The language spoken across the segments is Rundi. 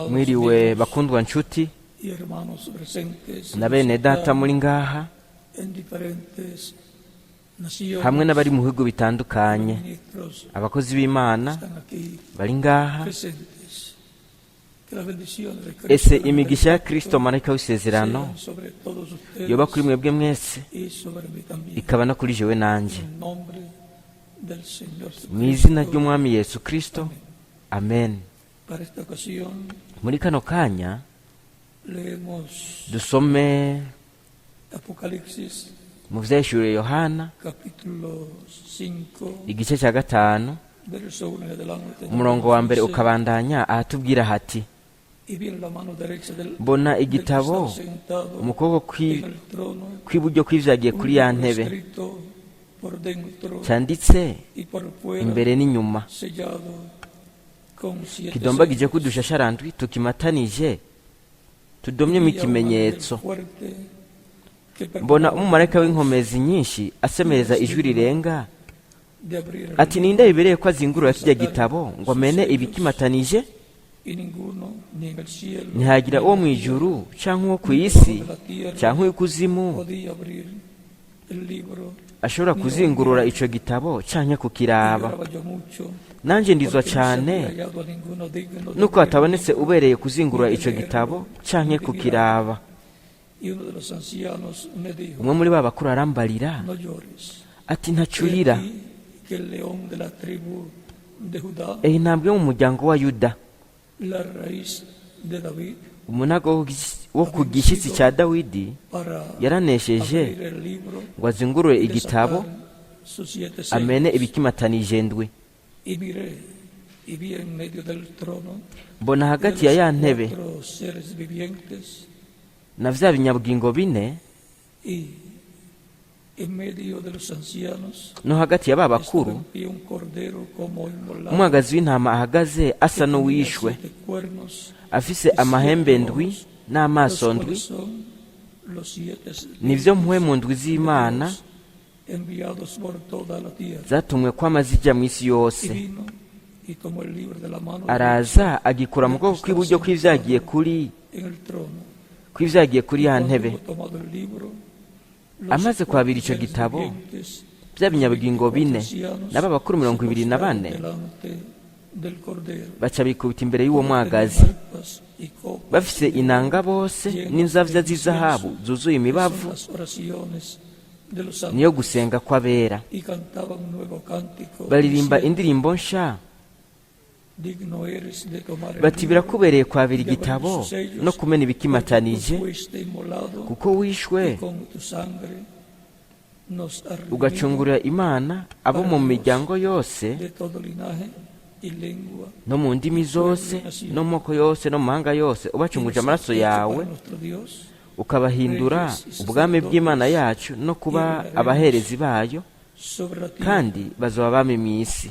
Mwiriwe bakundwa nshuti na bene data muri ngaha hamwe n'abari mu bihugu bitandukanye, abakozi b'Imana bari ngaha. Ese imigisha ya Kristo marayika w'isezerano yoba kuri mwebwe mwese, ikaba no kuri jewe nanje, mu izina ry'umwami Yesu Kristo, amen. Muri kano kanya dusome mu vyahishuriwe Yohana igice cya 5 umurongo wa mbere ukabandanya ahatubwira hati: mbona igitabo mu kuboko kw'iburyo kw'ivyagiye kuri ya ntebe, cyanditse imbere n'inyuma, kidombagije ko udushasharandwi tukimatanije tudomyemo ikimenyetso. Mbona umumarayika w'inkomezi nyinshi asemereza ijwi rirenga ati: ninde bibereye ko azingurura kijya gitabo ngo amene ibikimatanije? Ntihagira uwo mu ijuru canke uwo kw'isi canke uw'ikuzimu ashobora kuzingurura ico gitabo canke kukiraba. Nanje ndizwa cane nuko hatabonetse ubereye kuzingurura ico gitabo canke kukiraba. Umwe muri ba bakuru arambarira ati: ntacurira, intambwe yo mu muryango wa Yuda, umunago wo ku gishyitsi cya Dawidi, yaranesheje ngo azingurure igitabo amene ibikimatanije ndwi. Mbona hagati ya ntebe na vya binyabugingo bine no hagati ya ba bakuru, umwagazi w'intama ahagaze asa n'uwishwe, afise amahembe ndwi n'amaso ndwi. Nivyo mpwemu ndwi z'Imana zatumwe kwama zija mw'isi yose. Araza agikura mu kuboko kw'iburyo kw'ivyagiye kuri ya ntebe. Amaze kwabira ico gitabo, vya binyabugingo bine n'aba bakuru 24 baca bikubita imbere y'uwo mwagazi, bafise inanga bose n'inzavya z'izahabu zuzuye imibavu, niyo gusenga kw'abera. Baririmba indirimbo nsha bati: birakubereye kwabira igitabo no kumena ibikimatanije, kuko wishwe ugacungurira Imana abo mu miryango yose no mu ndimi zose no mu moko yose no mu mahanga yose, ubacunguje amaraso yawe, ukabahindura ubwami bw'Imana yacu no kuba abaherezi bayo, kandi bazoba abami mw'isi.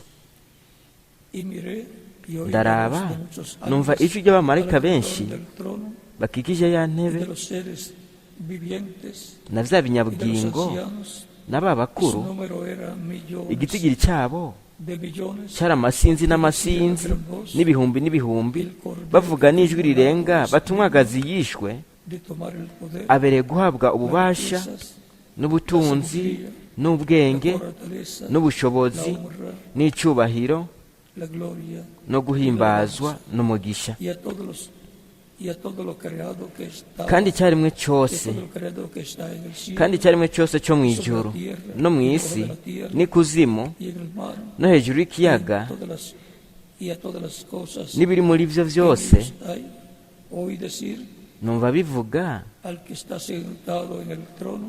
Ndaraba numva ijwi ry'abamarayika benshi bakikije ya ntebe na vya binyabugingo n'aba bakuru. Igitigiri cyabo cyari amasinzi n'amasinzi n'ibihumbi n'ibihumbi, bavuga n'ijwi rirenga bati: umwagazi yishwe abereye guhabwa ububasha n'ubutunzi n'ubwenge n'ubushobozi n'icubahiro no guhimbazwa n'umugisha. Kandi icyarimwe cyose cyo mu ijuru no mu isi n'ikuzimu no hejuru y'ikiyaga n'ibiri muri vyo vyose, numva bivuga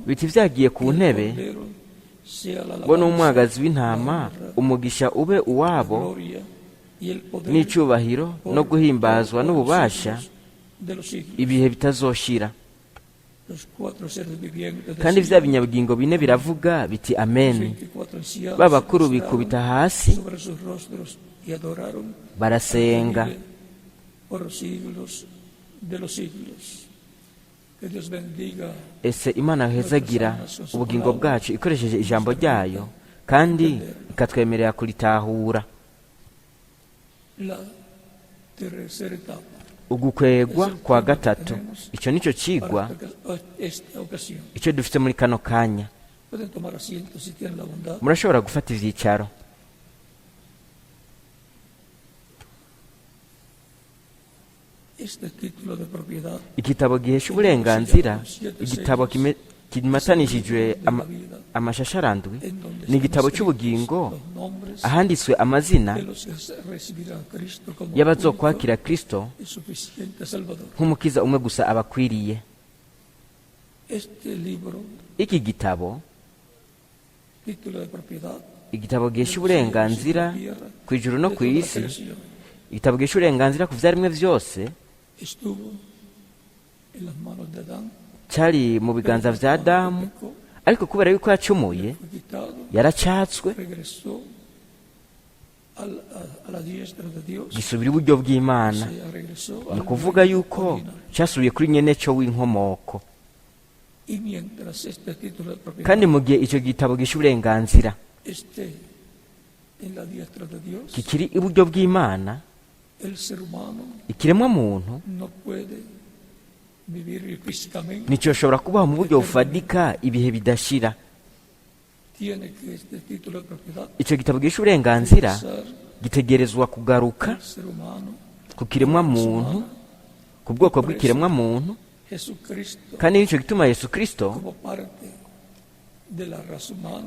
biti: vyagiye ku ntebe ngo n'umwagazi w'intama, umugisha ube uwabo n'icubahiro no guhimbazwa n'ububasha ibihe bitazoshira. Kandi vya binyabugingo bine biravuga biti: amen. Ba bakuru bikubita hasi barasenga. Ese Imana hezagira ubugingo bwacu ikoresheje ijambo ryayo kandi ikatwemerera kuritahura. tercera etapa. ugukwegwa kwa gatatu. Icyo nicyo kigwa Esta ocasión. icyo dufite muri kano kanya. Pueden tomar asiento si tienen la bondad. Murashobora gufata ibyicaro. Este título de propiedad igitabo gihesha uburenganzira, igitabo kimatanishijwe amashashi arandwi, ni igitabo cy'ubugingo ahanditswe amazina y'abazokwakira Kristo nk'umukiza umwe gusa abakwiriye. Iki gitabo, igitabo gihesha uburenganzira ku ijuru no ku isi, igitabo gihesha uburenganzira ku vyaremwe vyose, cyari mu biganza vya Adamu, ariko kubera yuko yacumuye yaracyatswe gisubira iburyo bw'Imana. Ni ukuvuga yuko cyasubiye kuri nyene cyo w'inkomoko. Kandi mu gihe icyo gitabo gisha uburenganzira kikiri iburyo bw'Imana, ikiremwa muntu nicyo shobora kubaho mu buryo bufadika ibihe bidashira. Icyo gitabo gisha uburenganzira gitegerezwa kugaruka ku kiremwa muntu, ku bwoko bw'ikiremwa muntu, kandi nicyo gituma Yesu Kristo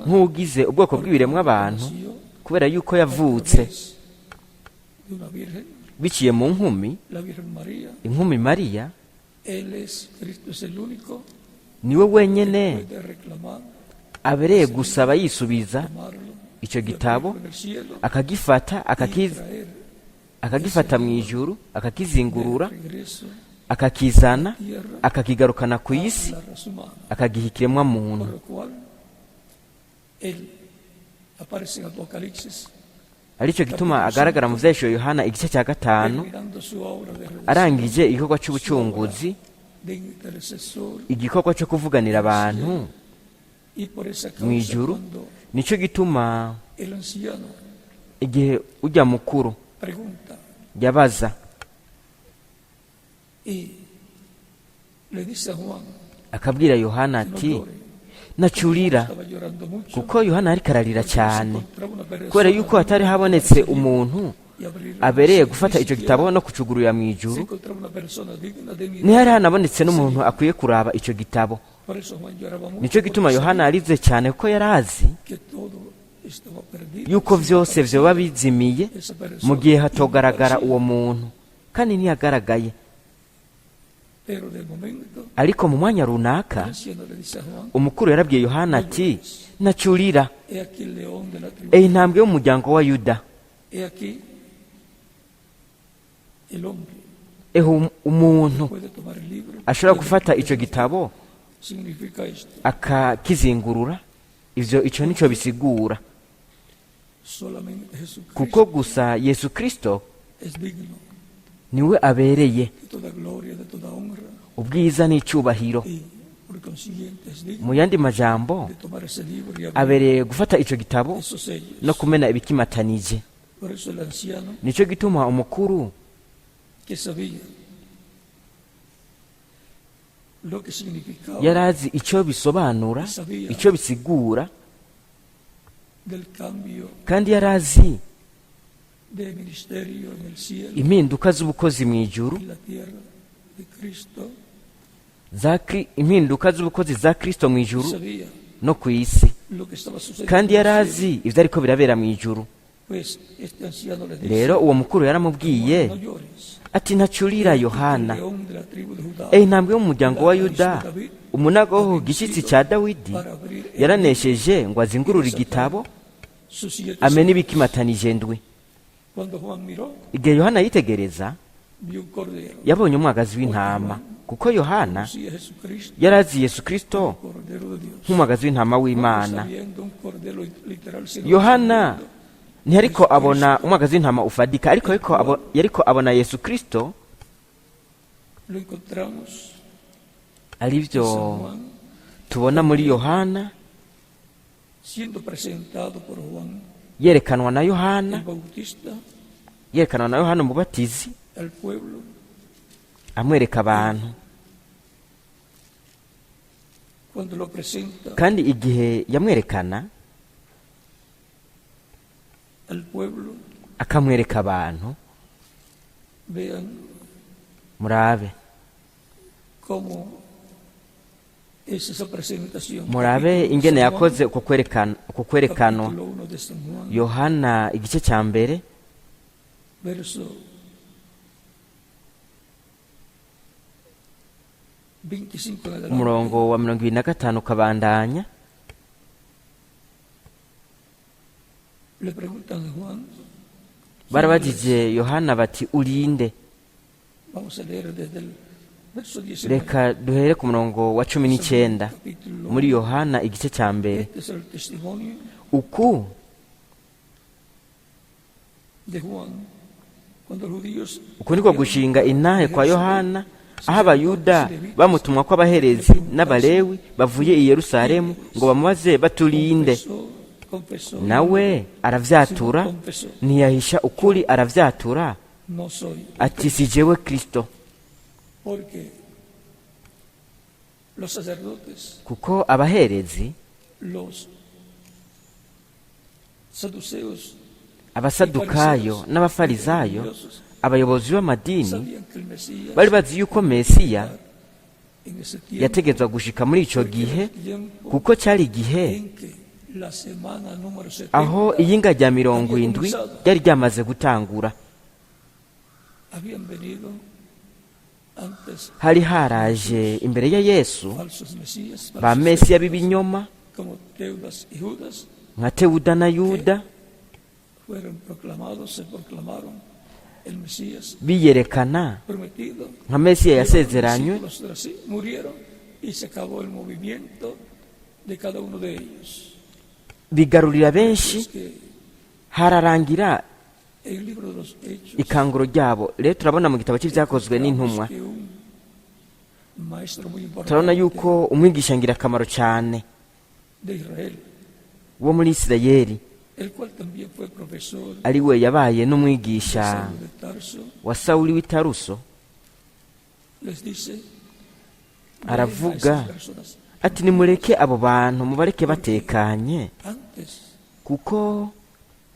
nk'ugize ubwoko bw'ibiremwa abantu, kubera yuko yavutse biciye mu inkumi Mariya, niwe wenyene abereye gusaba yisubiza icyo gitabo, akagifata mu ijuru, akakizingurura, akakizana, akakigarukana ku isi, akagiha ikiremwa muntu. Aricyo gituma agaragara mu vyahishuriwe Yohana igice cya 5, arangije igikorwa cy'ubucunguzi, igikorwa cyo kuvuganira abantu mu ijuru. Nicyo gituma igihe ujya mukuru yabaza, akabwira Yohana ati nacurira, kuko Yohana ariko ararira cyane kubera yuko hatari habonetse umuntu abereye gufata icyo gitabo no kucugurura mu ijuru. Ntihari hanabonetse n'umuntu akwiye kuraba icyo gitabo. Nicyo gituma Yohana arize cyane, kuko yari azi yuko vyose vyoba bizimiye mu gihe hatogaragara uwo muntu, kandi ntiyagaragaye. Ariko mu mwanya runaka umukuru yarabwiye Yohana ati nacurira, intambwe y'umuryango wa Yuda, umuntu ashobora gufata icyo gitabo akakizingurura. Icyo nicyo bisigura, kuko gusa Yesu Kristo niwe abereye ubwiza n'icyubahiro. Mu yandi majambo, abereye gufata icyo gitabo no kumena ibikimatanije. Nicyo gituma umukuru yarazi icyo bisobanura, icyo bisigura, kandi yarazi impinduka z'ubukozi mu ijuru, impinduka z'ubukozi za Kristo mu ijuru no ku isi, kandi yarazi ibyo ariko birabera mu ijuru. Rero uwo mukuru yaramubwiye ati ntacurira Yohana, intambwe y'umuryango wa Yuda, umunago gishyitsi cya Dawidi, yaranesheje ngo azingurure igitabo amene ibikimatanije ndwi. Igihe Yohana yitegereza, yabonye umwagazi w'intama, kuko Yohana yarazi Yesu Kristo nk'umwagazi w'intama w'Imana. Yohana ntihariko abona umwagazi w'intama ufadika, ariko yariko abona Yesu Kristo arivyo tubona muri Yohana, yerekanwa na Yohana umubatizi, al pueblo, amwereka abantu. cuando lo presenta kandi igihe yamwerekana al pueblo, akamwereka abantu, vean murabe cómo es esa presentación. murabe ingene yakoze uko kwerekanwa. Capítulo 1 de San Juan, Yohana igice cya mbere verso 25 en adelante. umurongo wa 25 ukabandanya. Le preguntan a Juan, barabagije Yohana bati urinde. vamos a leer desde el verso 19. Reka duhere ku murongo wa 19 Capítulo muri 1. Yohana igice cya mbere. Este es el testimonio Uku de Juan cuando los judíos niko gushinga intahe kwa Yohana, aho abayuda bamutumwa ko abaherezi n'abalewi bavuye i Yerusalemu ngo bamubaze baturinde. confesó, Nawe aravyatura, ntiyahisha ukuri, aravyatura no soy, ati si jewe Kristo. porque los sacerdotes, Kuko abaherezi, los saduceos, abasadukayo n'abafarizayo, abayobozi b'amadini, sabían que el Mesías bari bazi yuko Mesiya en ese tiempo, yategetswe gushika muri ico gihe, tiempo kuko cyari igihe en que la semana número 70 aho iyinga rya 70 ryari ryamaze gutangura. habían venido antes Hari haraje imbere ya Yesu falsos mesías, ba falsos Mesiya b'ibinyoma como Teudas y Judas, nka Tewuda na Yuda, fueron proclamados, se proclamaron el Mesías biyerekana prometido, nka Mesiya llevaron yasezeranywe, discípulos tras sí, murieron y se acabó el movimiento de cada uno de ellos. bigarurira benshi, Es que hararangira en el libro de los Hechos ikanguro ryabo. Rero turabona mu gitabo cy'ibyakozwe n'intumwa, que un maestro muy turabona importante yuko umwigisha ngirakamaro cyane de Israel, wo muri Isirayeli, el cual también fue profesor ari we yabaye de n'umwigisha Saulo de Tarso, wa Sawuli w'i Taruso, les dice, aravuga "Dejen a esas personas ati nimureke abo bantu mubareke batekanye, antes kuko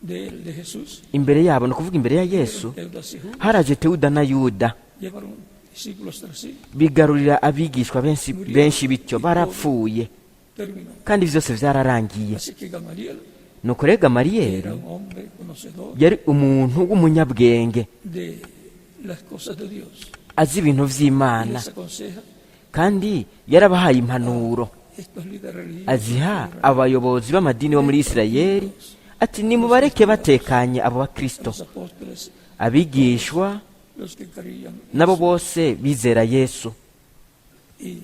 de él, de Jesús, imbere yabo, ni ukuvuga imbere ya Yesu, Teudas y Judas, haraje Tewuda na Yuda, llevaron discípulos tras sí, bigarurira abigishwa benshi bityo barapfuye, terminó. kandi byose byararangiye. Así que Gamaliel Nuko rero era Gamaliyeli un hombre conocedor yari umuntu w'umunyabwenge, de las cosas de Dios. azi ibintu Y vy'Imana, les aconseja kandi yarabahaye impanuro, estos líderes religiosos aziha abayobozi b'amadini bo muri Isirayeli, ati nimubareke batekanye abo bakristo, los apóstoles, abigishwa los que creían. nabo bose bizera Yesu. Y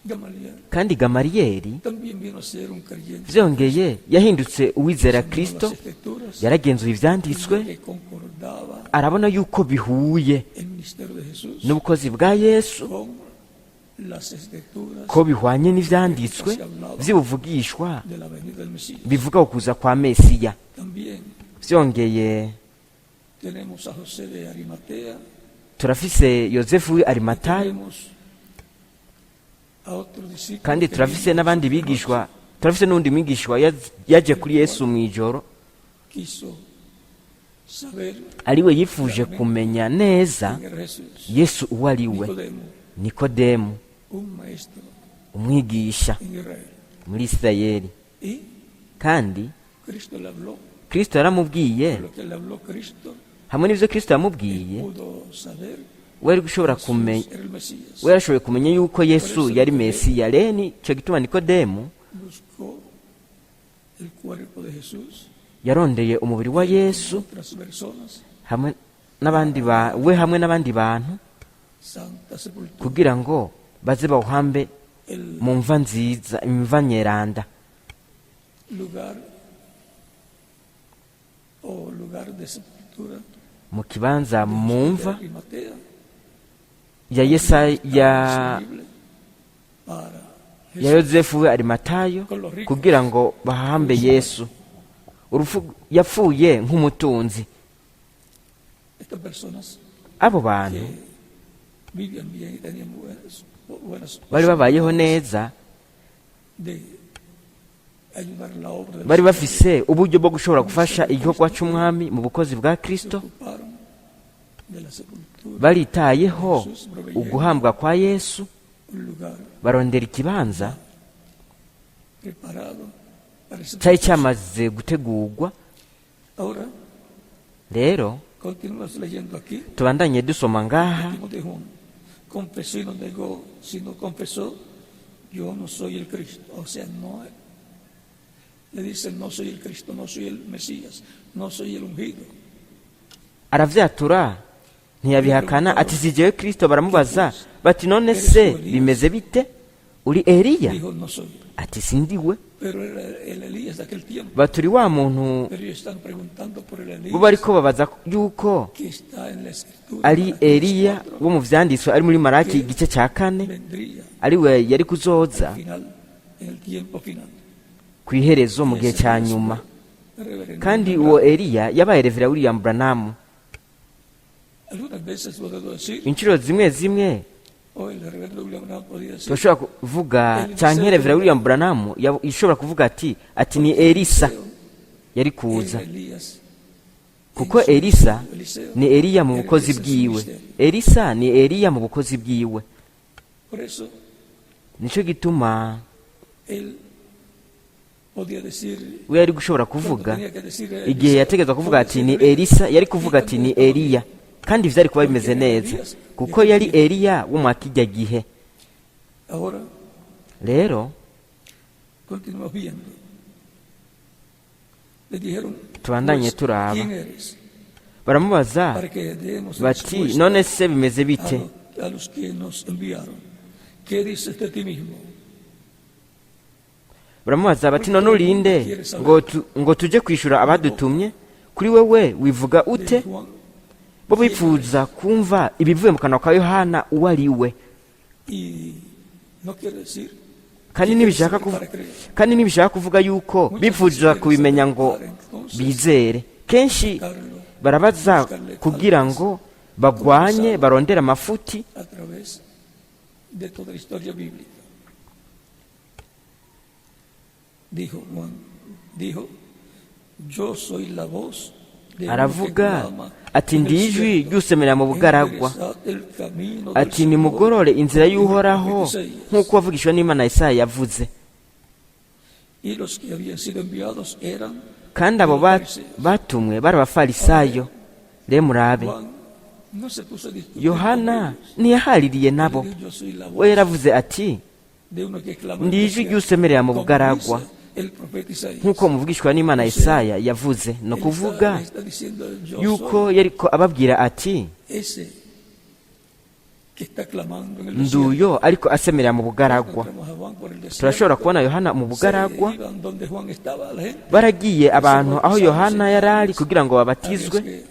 Gamaliel Kandi Gamaliyeli también vino a ser un creyente. vyongeye yahindutse uwizera Las Kristo, escrituras yaragenzuye ivyanditswe, que concordaba arabona yuko bihuye el ministerio de Jesús n'ubukozi bwa Yesu, con las escrituras ko bihwanye n'ivyanditswe vy'ubuvugishwa de la venida del Mesías. bivuga kuza kwa Mesiya. También Vyongeye tenemos a José de Arimatea, turafise Yozefu w'i Arimatayo, tenemos a otro discípulo kandi que turafise vino n'abandi bigishwa, turafise n'undi mwigishwa yaje kuri Yesu mw'ijoro, quiso saber ariwe yifuje kumenya neza quién era Jesús. Yesu uwo ari we. Nicodemo, Nikodemu, un maestro umwigisha en Israel. muri Isirayeli, Y kandi Cristo le habló, Kristo yaramubwiye, lo que le habló Cristo, hamwe n'ivyo Kristo yamubwiye, pudo saber we ari gushobora Jesús kumenya, era el Mesías. we yarashoboye kumenya yuko Yesu yari Mesiya. Rero nico gituma Nikodemu Buscó el cuerpo de Jesús, yarondeye umubiri wa Yesu otras personas, hamwe n'abandi bantu Santa Sepultura, kugira ngo baze bawuhambe el mu mva nziza, imva nyeranda, lugar o lugar de sepultura mu kibanza mu mva de Arimatea, ya Yesaya disponible para ya Yozefu w'i Arimatayo, kugira ngo bahambe Yesu. Urupfu yapfuye nk'umutunzi, Estas personas abo bantu que vivían bien y tenían buenas bari babayeho neza, de ayudar en la obra de bari los bafise uburyo bwo gushobora gufasha igikorwa cy'umwami mu bukozi bwa kristo, ocuparon de la sepultura baritayeho uguhambwa kwa yesu, un lugar barondera ikibanza preparado para ese cyari proceso. cyamaze gutegurwa. Ahora Rero continuamos leyendo aquí. tubandanye dusoma ngaha, Timoteo dijo, confesó y no negó, sino confesó, yo no soy el Cristo. O sea, no le dicen, no soy el Cristo, no soy el Mesías, no soy el ungido. aravyatura ntiyabihakana ati si jewe kristo. Baramubaza bati none se bimeze bite, uri Eliya? Dijo, no soy. Ati sindiwe. Pero era el Elías de aquel tiempo. Baturi wa muntu Pero ellos están preguntando por el bo Elías bariko babaza yuko que está en la Escritura. ari Eliya wo mu vyanditswe ari muri Maraki igice cya 4, Vendría ari we yari al kuzoza final, en el tiempo final. ku iherezo mu gihe cya nyuma. Reverendo Kandi Branham, uwo Eliya yabaye Revera William Branham. algunas veces lo debo decir, Inshuro zimwe zimwe o el reverendo William Branham podía decir, turashobora kuvuga canke Revera William Branham ishobora kuvuga ati ni Elisa yari kuza, era Elías. kuko Elisa ni Eliya mu bukozi bwiwe. Elisa ni Eliya mu bukozi bwiwe. Por eso Nico gituma él podía decir, we yari gushobora cuando kuvuga tenía que decir igihe yategetswe kuvuga ati ni Elisa, yari kuvuga ati ni Eliya, kandi vyari kuba bimeze neza kuko yari Eliya wo mu kijya gihe. Ahora Rero continuamos viendo. Le dijeron, tubandanye pues, turaba, ¿quién eres? baramubaza Para que demos bati respuesta none se bimeze bite. a los que nos enviaron. ¿Qué dices de ti mismo? Baramubaza bati none urinde ngo tuje kwishura abadutumye, kuri wewe wivuga ute? De Juan, Bo bifuza kumva ibivuye mu kanwa ka Yohana uwo ari we, y no quiere decir kandi nibishaka kuvuga yuko bifuza kubimenya ngo bizere. Kenshi barabaza kugira ngo bagwanye, barondera amafuti a través de toda la historia bíblica. Dijo Juan, yo soy la voz de uno que aravuga clama ati en el ndi ijwi desierto, ry'usemerera mu bugaragwa, enderezad el camino del ati Señor. nimugorore inzira y'uhoraho, nk'uko wavugishwa n'Imana Yesaya yavuze. Y los que habían sido enviados eran Kandi abo batumwe bari abafarisayo. Rero murabe, Juan, no se puso a discutir Yohana con ellos. ntiyahaririye nabo, Dijo, yo soy la voz we yaravuze ati de uno que clama en ndi el ijwi desierto, ry'usemerera mu como bugaragwa, dice el profeta Isaías. nk'uko muvugishwa n'Imana Yesaya yavuze. No Él kuvuga está diciendo, yo yuko soy yariko ababwira ati ese que está clamando en el desierto. nduyo ariko asemerera mu bugaragwa. Encontramos a Juan por el desierto. Turashobora kubona Yohana mu bugaragwa, Se iban donde Juan estaba, la gente. baragiye abantu aho Yohana yari ari kugira ngo babatizwe, Aquellos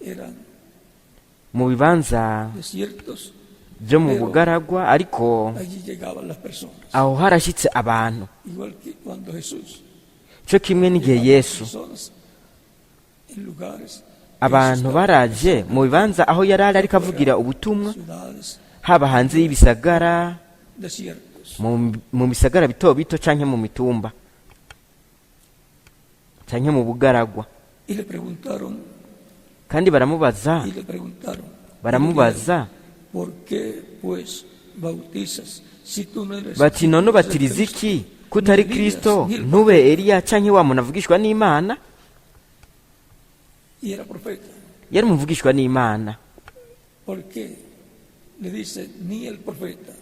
que eran mu bibanza desiertos, byo mu bugaragwa, ariko allí llegaban las personas. aho harashyitse abantu. Igual que cuando Jesús Cyo kimwe n'igihe Yesu personas en lugares, abantu baraje mu bibanza aho yari ari ariko avugira ubutumwa, ciudades, haba hanze y'ibisagara, desiertos. mu bisagara bito bito canke mu mitumba canke mu bugaragwa. Y le preguntaron, Kandi baramubaza ¿por qué pues bautizas si tú no eres bati none ubatiriza iki kutari Kristo, ntube Eliya canke wa muntu avugishwa n'Imana? Y era profeta. Yari muvugishwa n'Imana. ¿Por qué le dice ni el profeta?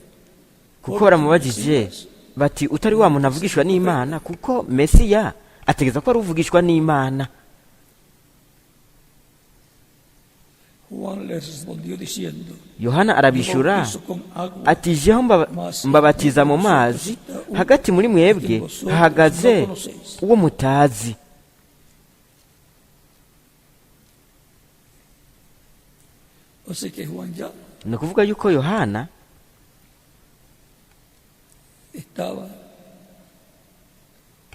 Kuko baramubajije bati utari wa muntu avugishwa n'Imana, kuko Mesiya ategeza ko ari uvugishwa n'Imana. Juan le respondió diciendo, Yohana arabishura bautizo con agua, ati jeho mbabatiza mu mazi, hagati muri mwebwe hahagaze uwo mutazi. o sea que Juan ya Ni ukuvuga yuko Yohana estaba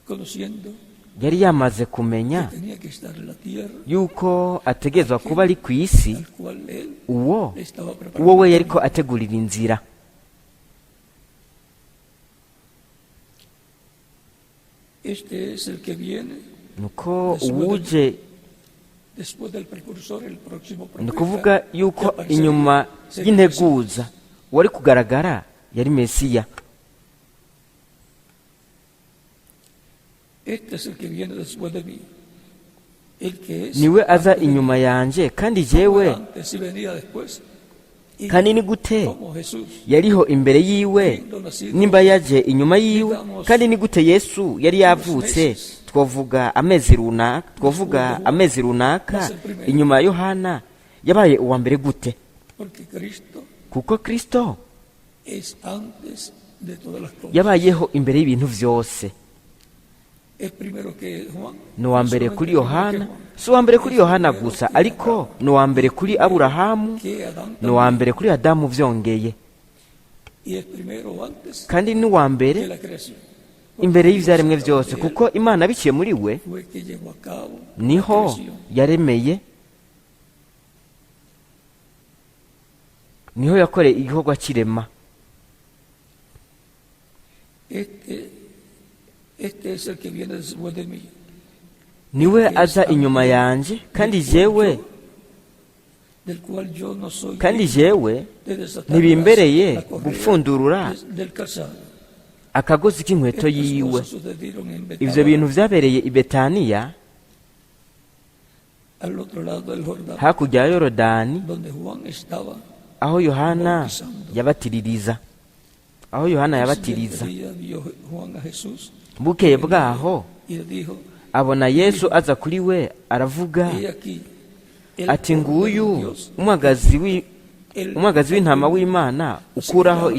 conociendo yari yamaze kumenya tenía que estar en la tierra yuko ategerezwa kuba ari ku isi, al cual él uwo le estaba uwo preparando. we yariko ategurira inzira. Este es el que viene nuko uwuje después del precursor, el próximo ni profeta. ukuvuga que yuko aparecería inyuma sería y'integuza uwari kugaragara yari Mesiya. Este es el que viene después de mí. El que es niwe aza antes de mí. inyuma yanje, kandi Como jewe era antes y venía después. Y kandi ni gute como Jesús, yariho imbere yiwe nimba yaje inyuma yiwe, kandi ni gute Yesu yari yavutse twovuga amezi runaka inyuma ya Yohana, yabaye uwa mbere gute? porque Cristo kuko Kristo es antes de todas las cosas. yabayeho imbere y'ibintu vyose. Es primero que Juan. ni uwa mbere solamente kuri primero Yohana, que Juan. si uwa mbere kuri Yohana gusa, ariko ni uwa mbere kuri Aburahamu, Que Adán ni uwa también. mbere kuri Adamu vyongeye, Y es primero antes kandi ni uwa de mbere la creación. imbere y'ivyaremwe vyose, kuko Imana biciye muri we Fue que llevó a cabo la niho creación. yaremeye, niho yakoreye igikorwa kirema. Este es el que viene después de mí. niwe aza inyuma yanje, kandi jewe Del cual yo no soy kandi digno jewe de desatar ntibimbereye la correa gupfundurura del calzado. akagozi k'inkweto Estas yiwe. cosas sucedieron en ivyo Betania, bintu vyabereye i Betaniya al otro lado del Jordán, hakurya ya Yorodani, donde Juan estaba. aho Yohana yabatiririza. Ese día vio Juan a Jesús bukeye bwaho y le dijo, abona Yesu aza kuri we, aravuga he aquí, el ati, Cordero de nguyu Dios, umwagazi w'intama w'Imana ukuraho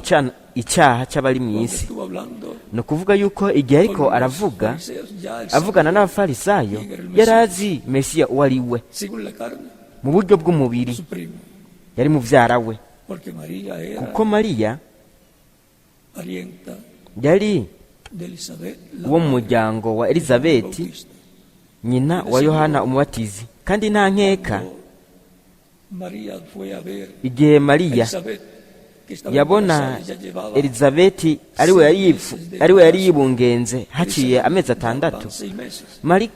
icyaha cy'abari mu Juan isi. estuvo hablando ni ukuvuga yuko igihe ariko con los aravuga fariseos, ya él avugana sabía, n'abafarisayo, yari azi Mesiya uwo ari we según la carne, mu buryo bw'umubiri, su primo, yari muvyara we, porque María era kuko Mariya parienta yari de Elizabeth, la uwo mu madre muryango wa de Juan Elizabeti, Bautista. nyina wa Yohana umubatizi. kandi nta nkeka, Cuando María fue a ver igihe Mariya Elizabeth, que estaba yabona embarazada, ella llevaba Elizabeti ari we yari yibungenze haciye amezi atandatu, 6 meses.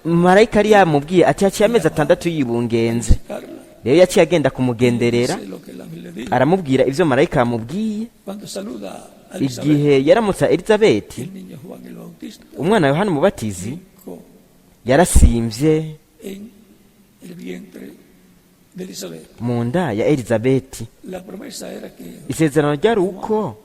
marayika yari yamubwiye ati haciye amezi atandatu yibungenze. Carla rero yaciye agenda kumugenderera, dice lo que el ángel le dijo. aramubwira ivyo marayika yamubwiye. Cuando saluda a Elizabeth, igihe yaramutsa Elizabeti, el niño Juan el Bautista umwana wa Yohana umubatizi brincó yarasimvye en el vientre de Elizabeth. mu nda ya Elizabeti. La promesa era que isezerano ryari uko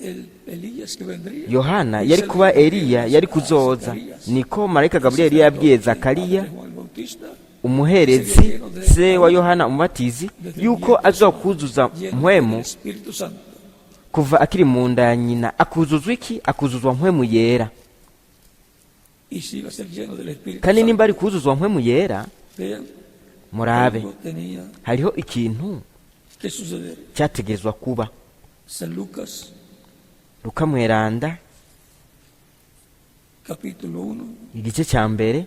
el Elías que vendría, Yohana y yari se kuba le Eliya, yari kuzoza. niko marayika Gaburiyeli yabwiye Zakariya, Juan el Bautista, umuherezi se wa Yohana umubatizi, yuko azokuzuza lleno mpwemu del Espíritu Santo. kuva akiri mu nda ya nyina. akuzuzwa iki? akuzuzwa mpwemu yera. Y si iba a ser lleno del Espíritu kandi Santo, nimba ari kuzuzwa mpwemu yera, vean, murabe algo tenía hariho ikintu que suceder. cyategerezwa kuba. San Lucas, Luka mweranda capítulo 1, igice cya mbere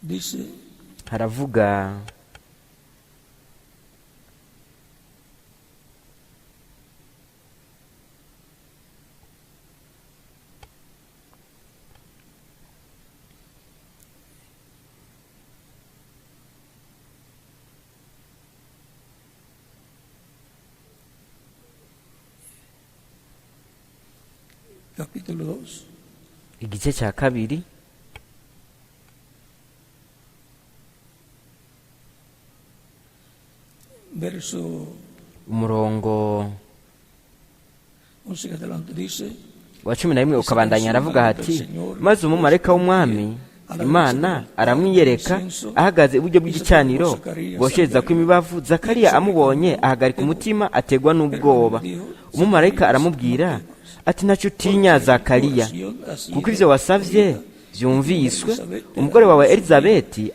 dice, haravuga capítulo 2, igice cya kabiri verso umurongo 11 en adelante, dice, wa 11 ukabandanya, aravuga hati, maze umumarayika w'umwami Imana aramwiyereka ahagaze iburyo bw'igicaniro boshereza kw'imibavu. Zakariya amubonye ahagarika umutima, ategwa n'ubwoba. umumarayika aramubwira ati, ntacyo utinya Zakariya, kuko ivyo wasavye vyumviswe. umugore wawe Elizabeti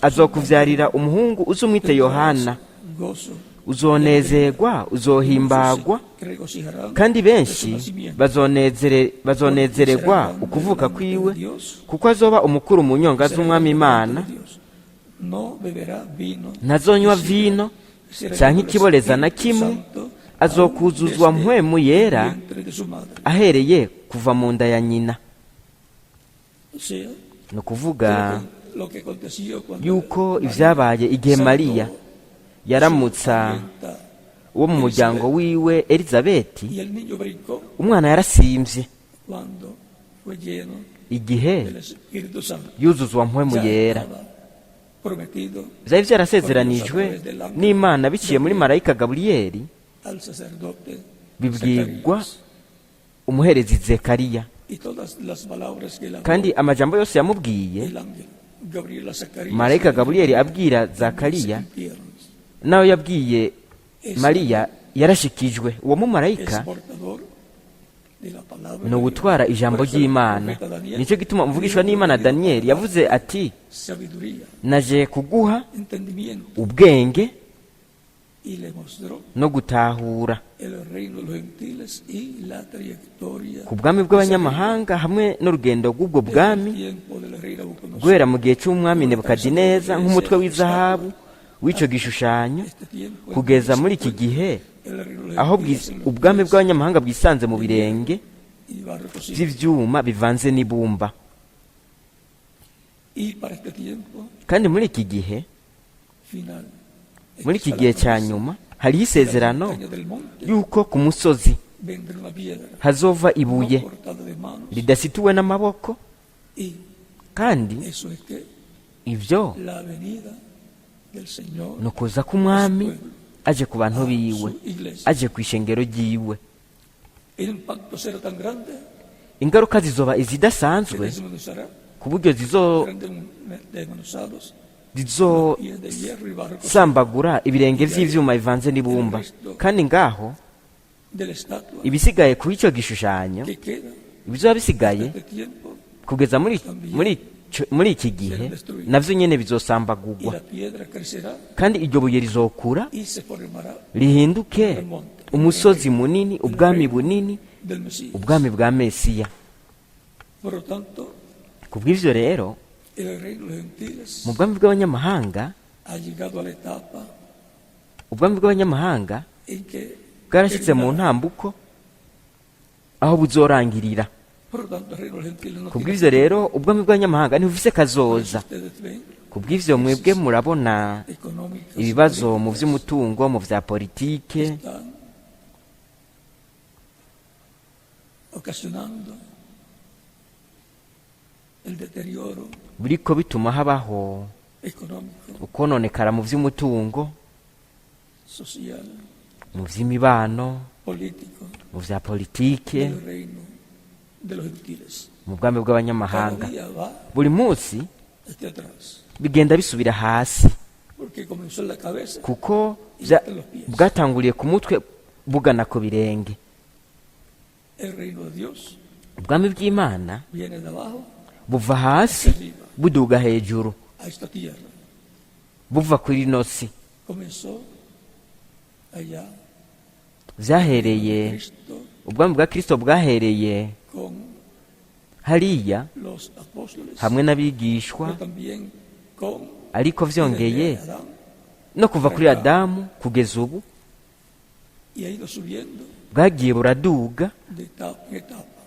azokuvyarira umuhungu uzumwite Yohana. gozo uzonezerwa uzohimbagwa que regocijarán kandi de su benshi nacimiento. bazonezererwa ukuvuka kwiwe kuko azoba umukuru mu nyonga z'umwami imana. No beberá vino, ntazonywa vino canke ikiboreza na kimwe, azokuzuzwa mpwemu yera vientre de su madre. ahereye kuva mu nda ya nyina. O sea, ni ukuvuga lo que aconteció cuando yuko ivyabaye igihe mariya yaramutsa uwo mu muryango wiwe elizabeti, y el niño brincó umwana yarasimvye cuando fue lleno igihe del Espíritu Santo. yuzuzwa mpwemu Ya yera. estaba prometido vyari vyarasezeranijwe n'imana biciye muri marayika gaburiyeli, al sacerdote bibwirwa Zacarías. umuherezi zekariya. Y todas las palabras que él habló, kandi amajambo yose yamubwiye el ángel Gabriel a Zacarías marayika gaburiyeli abwira zakariya, se cumplieron. nawe yabwiye mariya yarashikijwe. uwo mumarayika Es portador de la palabra ni de uwutwara Dios. ijambo Por eso el ry'imana. profeta Daniel, nicyo gituma umuvugishwa n'imana daniyeli yavuze ati, sabiduría, naje kuguha entendimiento, ubwenge y le mostró no gutahura el reino de los gentiles y la trayectoria ku bwami bw'abanyamahanga hamwe n'urugendo rw'ubwo del bwami tiempo del rey Nabucodonosor. guhera mu gihe cy'umwami nebukadineza nk'umutwe w'izahabu w'icyo gishushanyo Este tiempo en kugeza que muri iki gihe el reino de los aho gentiles en los ubwami pies bw'abanyamahanga bwisanze mu birenge y barro cocido. by'ivyuma bivanze n'ibumba. Y para este tiempo kandi muri iki gihe final, muri iki gihe cya nyuma hariho isezerano montaña del monte yuko ku musozi vendrá una piedra hazova ibuye no cortada de manos, ridasituwe n'amaboko, y kandi eso es que ivyo la venida del Señor ni ukuza k'umwami aje ku bantu biwe, su iglesia. aje ku ishengero ryiwe. El impacto será tan grande ingaruka zizoba que izidasanzwe desmenuzará, ku buryo serán desmenuzados pies de hierro y barro cocido zizosambagura ibirenge vy'ivyuma bivanze n'ibumba. kandi ngaho de la estatua ibisigaye ku icyo gishushanyo, que queda ibizoba bisigaye de tiempo, kugeza muri iki gihe navyo nyene y bizosambagurwa, la piedra crecerá kandi iryo buye rizokura y se formará rihinduke umusozi munini, ubwami bunini, del Mesías. ubwami bwa mesiya. Por lo tanto, ku bw'ivyo rero el reino de los gentiles mu bwami bw'abanyamahanga, ha llegado a la etapa ubwami bw'abanyamahanga en que bwarashyitse mu ntambuko aho buzorangirira. por lo tanto el reino de los gentiles no ku tiene bw'ivyo rero ubwami bw'abanyamahanga ntibufise kazoza. ustedes ven ku bw'ivyo mwebwe murabona económicas ibibazo mu vy'umutungo, mu vya politike, están ocasionando el deterioro biriko bituma habaho económico, ukononekara mu vy'umutungo, social, mu vy'imibano, político mu vya politike, del reino de los gentiles. mu bwami Cada bw'abanyamahanga. día va buri munsi hacia atrás, bigenda bisubira hasi porque comenzó en la cabeza kuko y hasta en los pies. bwatanguriye ku mutwe bugana ku birenge. El reino de Dios ubwami bw'imana viene de abajo buva hasi buduga hejuru, a esta tierra. buva kuri ino si. Comenzó allá vyahereye Cristo ubwami bwa kristo bwahereye con hariya los apóstoles, hamwe n'abigishwa, pero también con ariko vyongeye desde Adán, no kuva kuri adamu kugeza ubu y ha ido subiendo bwagiye buraduga de etapa en etapa.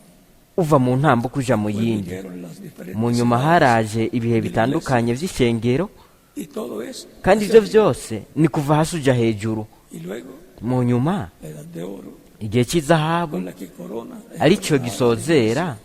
uva mu ntambuko uja mu Luego yindi. vinieron las diferentes mu nyuma edades, haraje ibihe bitandukanye vy'ishengero, y todo es kandi hacia ivyo arriba. vyose ni kuva hasi uja hejuru. Y luego mu nyuma la edad de oro, igihe cy'izahabu con la que corona arico gisozera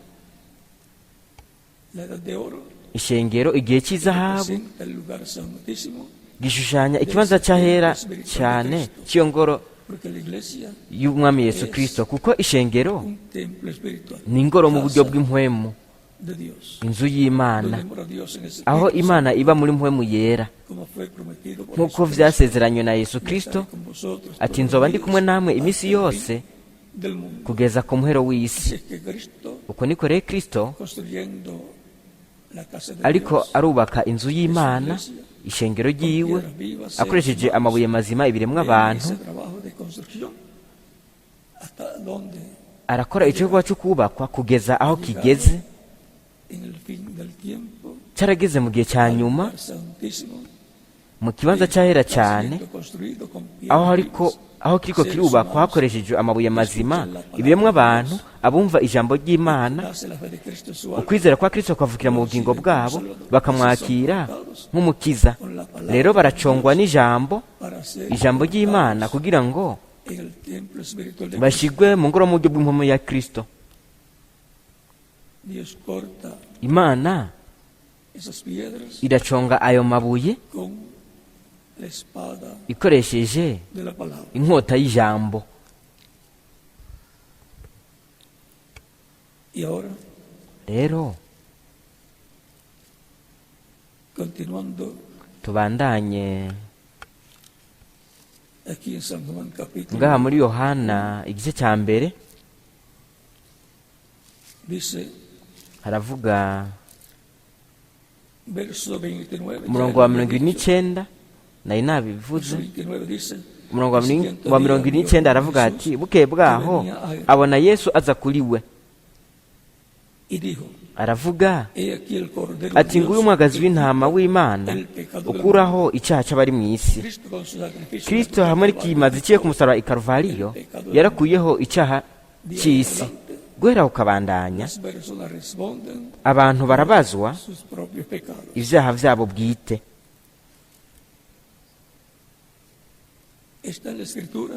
la edad de oro ishengero. igihe cy'izahabu representa el lugar santísimo, gishushanya ikibanza cy'ahera cyane cy'iyo ngoro porque la iglesia y'umwami yesu kristo, kuko ishengero un templo espiritual ni ingoro mu buryo casa bw'impwemu, de Dios, inzu y'imana, donde mora Dios en ese aho Espíritu imana iba muri mpwemu yera, Santo, como fue prometido por nk'uko Jesucristo. vyasezeranywe na yesu Yo kristo estaré con vosotros ati todos nzoba los ndi días kumwe namwe iminsi hasta el yose fin del mundo. kugeza ku muhero Así w'isi. es que Cristo, uko niko rero kristo construyendo la casa de ariko Dios, arubaka inzu y'imana ishengero ryiwe akoresheje amabuye mazima ibiremwa abantu ese trabajo de construcción, hasta donde arakora igikorwa cyo kubakwa kugeza aho kigeze en el fin del tiempo, cyarageze mu gihe cya nyuma lugar santísimo, mu kibanza cyahera está cyane siendo construido con aho kiriko kirubakwa hakoreshejwe amabuye mazima ibiremwa abantu abumva ijambo ry'imana nace la fe de Cristo en su alma, ukwizera kwa kristo kwavukira mu bugingo bwabo bakamwakira nk'umukiza rero baracongwa n'ijambo para ser ijambo ry'imana kugira ngo en el templo espiritual de Cristo. bashyirwe mu ngoro mu buryo bw'impumu ya kristo Dios corta imana esas piedras iraconga ayo mabuye con la espada ikoresheje de la palabra. inkota y'ijambo Y ahora, rero continuando tubandanye aquí en San Juan capítulo, ngaha muri yohana igice cya mbere dice, haravuga verso 29, umurongo wa 29 nari nabivuze verso 29 dice, umurongo wa 29 aravuga ati bukeye bwaho abona yesu aza kuri we y dijo, aravuga he aquí el Cordero de ati Dios, nguyu umwagazi w'intama w'imana el pecado del ukuraho icyaha cy'abari mu isi Cristo con su sacrificio kristo hamwe n'ikimazi cye ku musaraba i karuvariyo yarakuyeho icyaha cy'isi guhera ukabandanya las personas responden abantu barabazwa sus propios pecados. ibyaha byabo bwite Está en la Escritura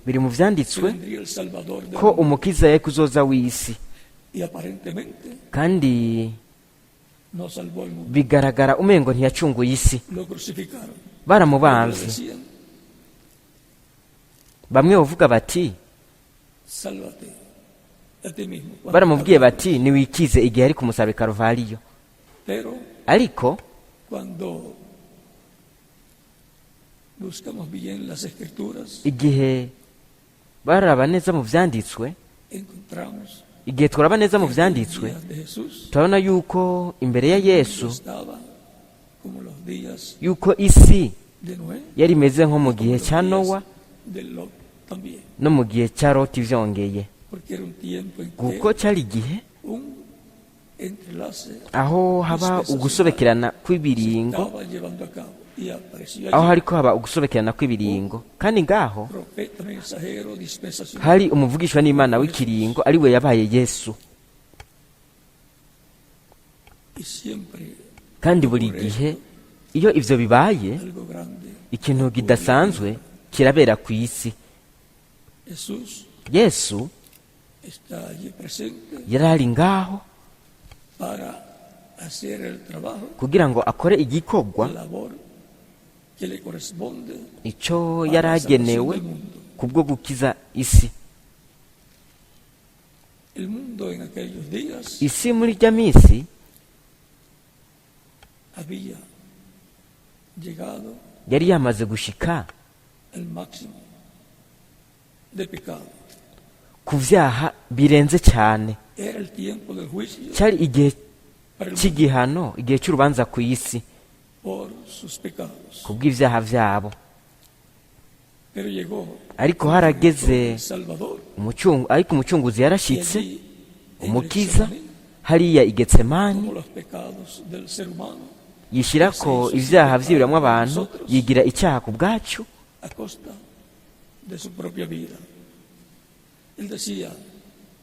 biri mu que byanditswe vendría el Salvador del ko mundo, umukiza ye kuzoza w'isi y aparentemente kandi no salvó al mundo. bigaragara umengo ntiyacunguye isi Lo crucificaron. Le baramubamvye decían, bamwe bavuga bati sálvate a ti mismo. baramubwiye bati niwikize igihe ari ku musaraba i karuvariyo Pero ariko cuando buscamos bien las Escrituras, igihe baraba neza mu byanditswe encontramos igihe turaba neza mu que en los byanditswe días de Jesús turabona yuko imbere ya yesu estaba como los días yuko isi de Noé, yari imeze nko mu como gihe los cya días nowa de Lot también, no mu gihe cya loti byongeye porque era un tiempo en kuko que cyari igihe un entrelace aho haba ugusobekerana kw'ibiringo estaba llevando a cabo y apareció aho allí hariko haba ugusobekerana kw'ibiringo kandi ngaho profeta mensajero dispensacional hari umuvugishwa n'imana w'ikiringo ari we yabaye yesu y siempre kandi buri gihe iyo ivyo bibaye algo grande. ikintu kidasanzwe kirabera ku isi Jesús yesu está allí presente yari ari ngaho para hacer el trabajo, kugira ngo akore igikorwa la labor que le corresponde ico para yari la salvación agenewe del mundo. kubwo gukiza isi El mundo en aquellos días isi muri rya misi había llegado yari yamaze gushika al máximo de pecado. ku vyaha birenze cyane Era el tiempo del juicio cyari igihe para el mundo cy'igihano igihe cy'urubanza ku isi por sus pecados. kubw'ivyaha vyabo Pero llegó ariko harageze el Salvador ariko umucunguzi y yarashitse allí en umukiza Getsemaní, hariya i getsemani como los pecados del ser humano yishyirako ivyaha vy'ibiramwo abantu yigira icyaha ku bwacu a costa de su propia vida. Él decía,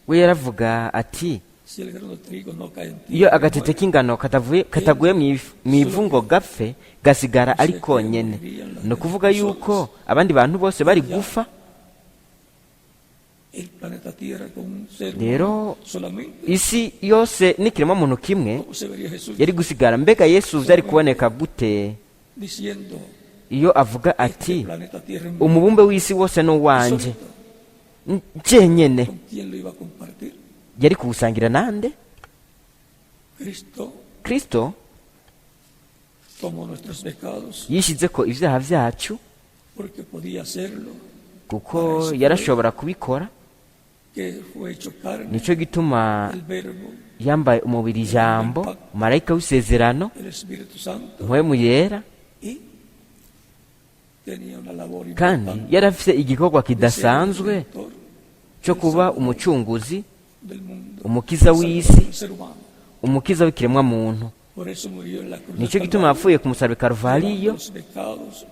we yaravuga ati si el grano de trigo no cae en ti, iyo agatete k'ingano kataguye mu ivu ngo gapfe gasigara ari konyene ni ukuvuga yuko abandi bantu bose bari gufa el planeta Tierra con un ser rero humano solamente, isi yose n'ikiremwa muntu kimwe ¿cómo se vería Jesús yari gusigara mbega yesu vyari kuboneka gute diciendo, iyo avuga este ati planeta Tierra es mío, umubumbe w'isi wose ni uwanje solito, jenyene ¿con quién lo iba a compartir? yari kuwusangira nande kristo Tomó nuestros pecados yishizeko ivyaha vyacu porque podía hacerlo kuko yarashobora kubikora que fue hecho carne, nicyo gituma el verbo, yambaye umubiri ijambo, marayika w'isezerano, el Espíritu Santo, mpwemu yera, y tenía una labor kandi importante yari afite igikorwa de ser el kidasanzwe redentor cyo kuba umucunguzi, del mundo, umukiza el w'isi, Salvador del ser humano. umukiza w'ikiremwa muntu. Por eso murió en la cruz nicyo del gituma yapfuye ku musaraba Calvario, karuvariyo, los pecados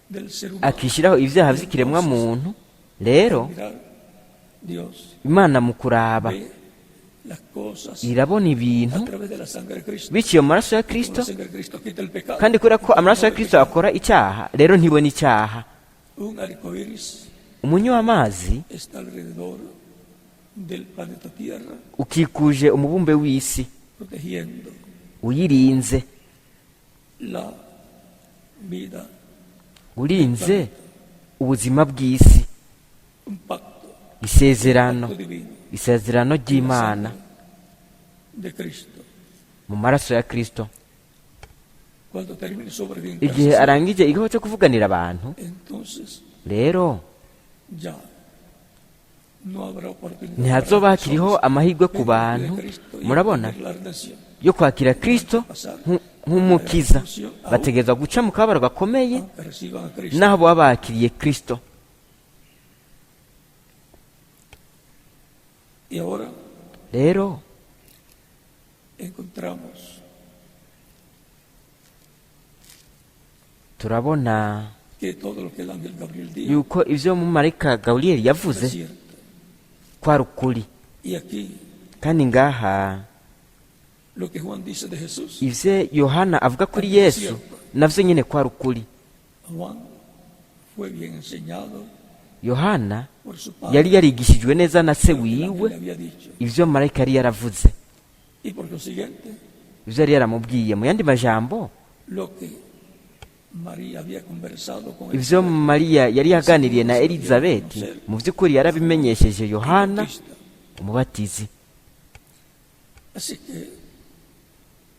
del ser humano. akishyiraho ibyaha by'ikiremwa muntu. Rero Mirar, Dios imana mu kuraba ve las cosas irabona a ibintu través de la sangre de Cristo. biciye mu maraso ya Como kristo, la sangre de Cristo quita el pecado. kandi kubera ko amaraso ya kristo akora icyaha, rero ntibona icyaha. Un arco iris umunywi w'amazi está alrededor del planeta Tierra, ukikuje umubumbe w'isi, protegiendo uyirinze, la vida, urinze ubuzima bw'isi. un pacto, Isezerano, pacto divino isezerano ry'imana de Cristo. mu maraso ya kristo. Cuando termine su obra de igihe intercesión, arangije igikorwa cyo kuvuganira abantu, entonces rero ya no habrá oportunidad ntihazoba para hakiriho nosotros amahirwe ku de bantu, Cristo y murabona, obtener la redención. yo kwakira kristo nk'umukiza. Bategerezwa guca mu kababaro gakomeye Aunque reciban a Cristo. n'aho baba bakiriye kristo. Y ahora rero encontramos turabona que todo lo que el ángel Gabriel dijo yuko ibyo mumarayika gaburiyeli es yavuze cierto. kwari ukuri. Y aquí kandi ngaha lo que Juan dice de Jesús, ivyo yohana avuga kuri yesu navyo nyene kwari ukuri. Juan fue bien enseñado yohana por su padre, yari yarigishijwe neza na se lo que el ángel wiwe le había dicho. ivyo marayika yari yaravuze, Y por consiguiente, ivyo yari yaramubwiye. Mu yandi majambo, lo que María había conversado con ivyo mariya yari yaganiriye na elizabeti mu vy'ukuri yarabimenyesheje yohana Bautista. umubatizi. Así que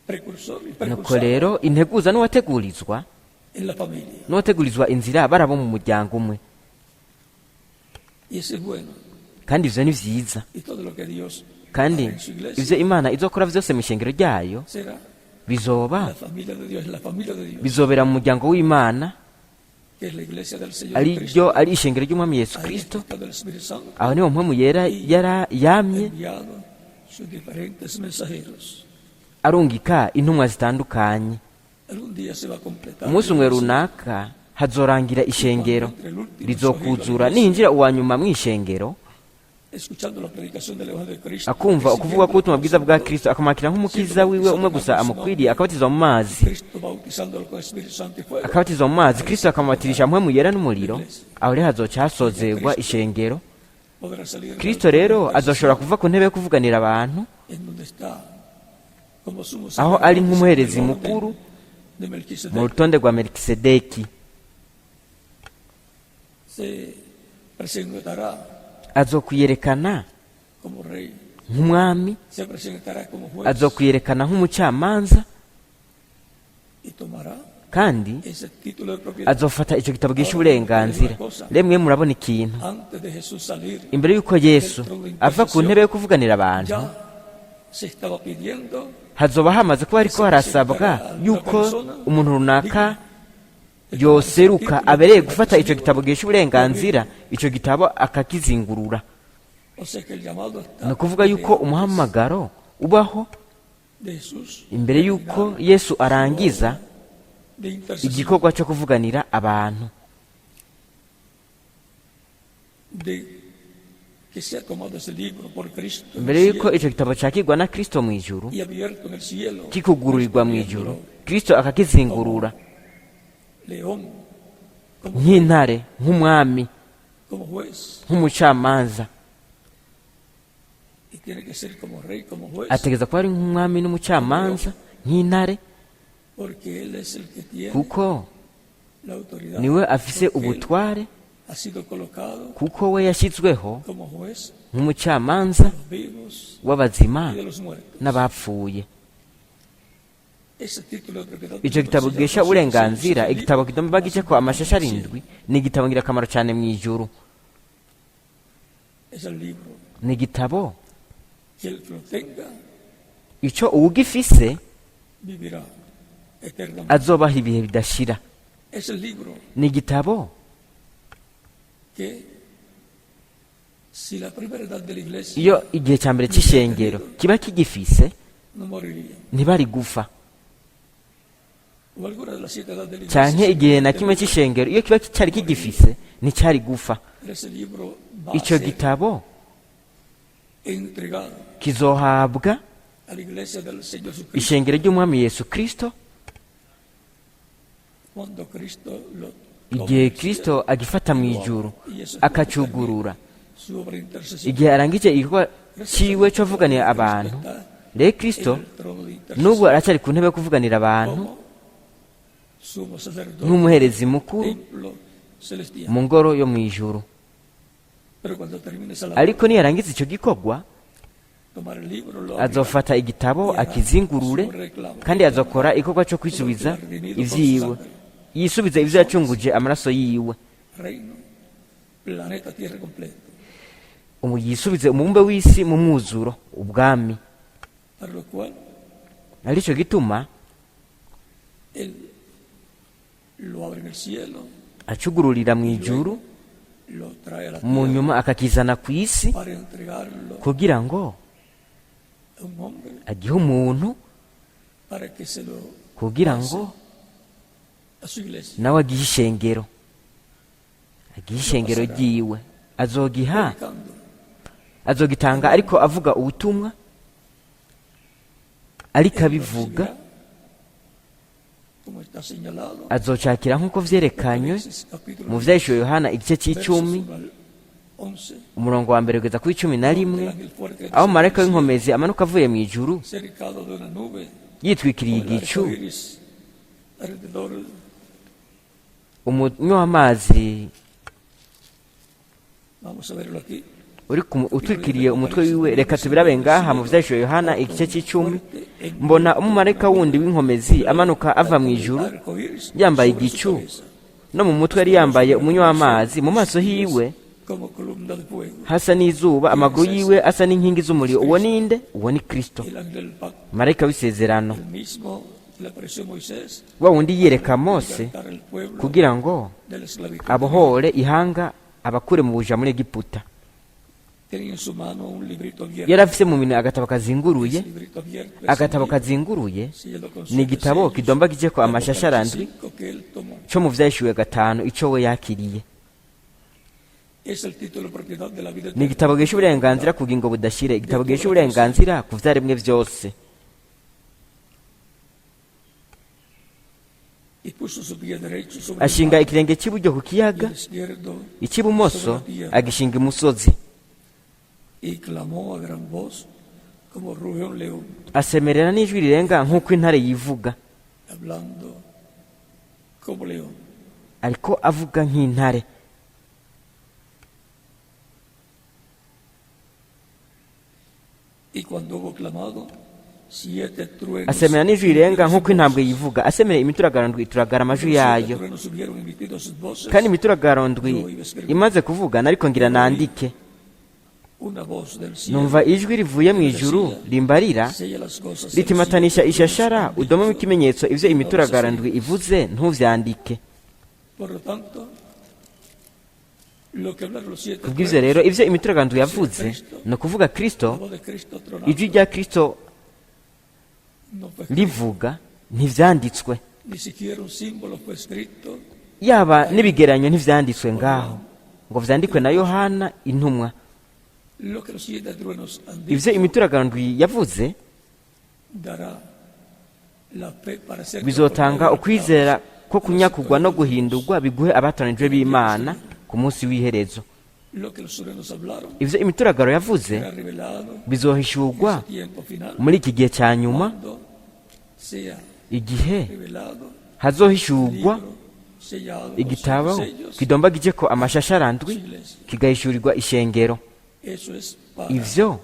precursor y nuko precursor rero integuza n'uwategurizwa en la familia. n'uwategurizwa inzira barabo mu muryango umwe, Y eso es bueno. kandi ivyo ni vyiza. Y todo lo que Dios kandi hará en su iglesia ivyo imana izokora vyose mu ishengero ryayo será bizoba la familia de Dios, la familia de Dios, bizobera mu muryango w'imana, que es la iglesia del Señor ari Cristo. ryo ari ishengero ry'umwami yesu Ahí kristo. está el Espíritu Santo aho niho mpwemu yera yamye enviado sus diferentes mensajeros. arungika intumwa zitandukanye. Algún día se va a completar. umunsi umwe runaka hazorangira ishengero rizokuzura, ninjira uwa nyuma mu ishengero Escuchando la predicación del Evangelio de Cristo, akumva ukuvuga k'ubutumwa bwiza bwa kristo, akamakira nk'umukiza wiwe umwe gusa amukwiriye, akabatizwa mu mazi, Cristo bautizándolo con Espíritu Santo y fuego. akabatizwa mu mazi, kristo akamubatirisha mpwemu yera n'umuriro. aho rero hazoca hasozerwa ishengero. Podrá salir del kristo rero azoshobora kuva ku ntebe yo kuvuganira abantu, en donde está como sumo aho ari nk'umuherezi mukuru de mu Melquisedec. rutonde rwa melikisedeki. Se presentará azokwiyerekana como rey, nk'umwami, se presentará como juez azokwiyerekana nk'umucamanza, y tomará kandi ese título de propiedad. azofata icyo gitabo gisha uburenganzira. remwe murabona ikintu, Antes de Jesús salir, imbere y'uko yesu ava ku ntebe yo kuvuganira abantu, ya se estaba pidiendo hazoba hamaze kuba hariko harasabwa yuko umuntu runaka yoseruka abereye gufata icyo gitabo gisha uburenganzira, icyo gitabo akakizingurura. o sea que el llamado está ni ukuvuga yuko umuhamagaro ubaho de Jesús imbere y'uko yesu arangiza de intercesión, igikorwa cyo kuvuganira abantu, de que sea tomado ese libro por Cristo en el imbere y'uko cielo icyo gitabo cyakirwa na kristo mu ijuru, y abierto en el cielo, kikugururirwa mu ijuru, kristo akakizingurura león, como, nk'intare, nk'umwami, como juez, nk'umucamanza. y tiene que ser como rey, como juez, ategereza kuba ari nk'umwami n'umucamanza, nk'intare, porque él es el que tiene kuko la autoridad, niwe afise porque él ubutware, ha sido colocado kuko we yashyizweho como juez nk'umucamanza de los vivos w'abazima y de los muertos. n'abapfuye. Ese título de propiedad icyo gitabo gisha uburenganzira, igitabo kigomba gice ko amashashi 7, ni igitabo ngirakamaro cyane mu ijuru. Es el libro ni igitabo que el que lo tenga icyo uwugifise vivirá eternamente. azobaho ibihe bidashira. Es el libro ni igitabo que si la primera edad de la iglesia iyo igihe cya mbere cy'ishengero kiba kigifise no moriría, ntibari gufa, o alguna de las 7 edades de la canke iglesia, igihe na kimwe cy'ishengero iyo kiba cyari kigifise nticyari gufa. ese libro va a icyo ser gitabo entregado kizohabwa a la iglesia del Señor Jesucristo ishengero ry'umwami Yesu Kristo cuando Cristo lo igihe Kristo agifata mu ijuru y eso akacugurura, su obra de intercesión igihe arangije igikorwa ciwe cyo kuvuganira abantu. rero Kristo en el trono de intercesión n'ubu aracyari ku ntebe yo kuvuganira abantu como sumo sacerdote nk'umuherezi mukuru templo celestial. mu ngoro yo mu ijuru. Pero cuando termine esa labor, ariko niyarangiza icyo gikorwa tomar el libro, lo azofata igitabo akizingurure, kandi azokora igikorwa cyo kwisubiza ivyiwe, yisubiza ivyo yacunguje amaraso yiwe, reino, planeta, tierra completo, yisubize umubumbe w'isi mu mwuzuro, ubwami. para lo cual arico gituma él lo abre en el cielo, acugururira mu ijuru, lo trae a la mu tierra nyuma akakizana ku isi para entregarlo kugira ngo a un hombre agihe umuntu, para que se lo kugira ngo a su iglesia. nawe agihe ishengero, agihe ishengero ryiwe. Predicando, azogitanga ariko avuga ubutumwa, ariko abivuga como está señalado azocakira nk'uko vyerekanywe Apocalipsis, capítulo mu vyahishuriwe Yohana igice c'icumi versos 1 al 11, umurongo wa mbere kugeza kuri 11, el ángel fuerte aho marayika w'inkomezi amanuka avuye mu ijuru cercado de una nube yitwikiriye con el igicu, arco iris alrededor, umunywa w'amazi vamos a verlo aquí, utwikiriye umutwe wiwe. reka tubirabe ngaha mu vyahishuriwe Yohana igice c'icumi. mbona umumarayika wundi w'inkomezi amanuka ava mu ijuru arco iris yambaye sobre su igicu, cabeza, no mu mutwe yari yambaye umunywa w'amazi, mu maso hiwe como columna de fuego. hasa n'izuba, amaguru yiwe asa n'inkingi z'umuriro. uwo ni nde? uwo ni Kristo, El ángel del pacto, marayika w'isezerano, el mismo que le apareció a Moisés, wa wundi yiyereka Mose libertar al pueblo kugira ngo de la esclavitud. abohore ihanga abakure mu buja muri Egiputa. Tenía en su mano un librito abierto. yari afise mu minwe agatabo kazinguruye. Ese librito abierto es agatabo el kazinguruye sello con ni siete igitabo sellos, kigomba giceko amashasharandwi Apocalipsis 5 que él tomó. co mu vyahishuriwe gatanu ico we yakiriye. Es el título de propiedad de la vida ni eterna. igitabo gihesha uburenganzira ku bugingo budashira, igitabo gihesha uburenganzira ku vyaremwe vyose. Y puso su pie derecho sobre el ashinga mar, ikirenge cy'iburyo ku y kiyaga, el izquierdo, icy'ibumoso agishinga imusozi. y clamó a gran voz como rugió un león, asemerera n'ijwi rirenga nk'uko intare yivuga, hablando como león. ariko avuga nk'intare. Y cuando hubo clamado, 7 truenos, asemera n'ijwi rirenga nk'uko intambwe yivuga, asemera imituragarondwi ituragara amajwi yayo. truenos subieron emitiendo sus voces, kandi imituragarondwi imaze kuvugana, ariko ngira nandike, una voz del cielo, numva ijwi rivuye mu ijuru rimbarira sella las cosas ritimatanisha ishashara, udomemo ikimenyetso ivyo imituragarondwi ivuze ntuvyandike. Por lo tanto, lo que hablaron los 7 kubw'ivyo rero ivyo imituragarondwi yavuze ni ukuvuga la Kristo, voz de Cristo tronando, ijwi rya Kristo no fue rivuga ntivyanditswe, ni siquiera un símbolo fue escrito, yaba n'ibigeranyo ntivyanditswe ngaho ngo vyandikwe na Yohana intumwa. lo que los 7 truenos han dicho ivyo imituragarondwi yavuze dará la fe para ser bizotanga ukwizera ko kunyakugwa no guhindurwa biguhe abatoranijwe b'Imana ku munsi w'iherezo. lo que los truenos hablaron ivyo imituragaro yavuze será revelado bizohishurwa en ese tiempo final, muri iki gihe cya nyuma, cuando sea igihe revelado hazohishurwa libro sellado con igitabo 7 sellos, kigomba gijeko amashasharandwi su iglesia. kigahishurirwa ishengero. Eso es para ivyo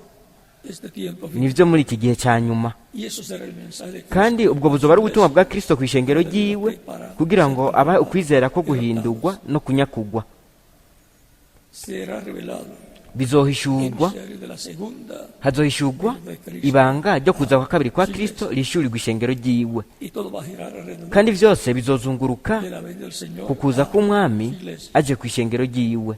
este tiempo final. nivyo muri iki gihe cya nyuma, Y eso será el mensaje de Cristo. kandi ubwo buzoba ari ubutumwa bwa Kristo ku ishengero ryiwe kugira ngo abahe ukwizera ko guhindurwa no kunyakugwa. Será revelado bizohishurwa misterio della segunda hazohishurwa ibanga ryo kuza kwa kabiri kwa kristo rishurirwa ishengero ryiwe, y todo va a girar alrededor kandi vyose bizozunguruka de la venida del Señor ku kuza a k'umwami su iglesia. aje ku ishengero ryiwe.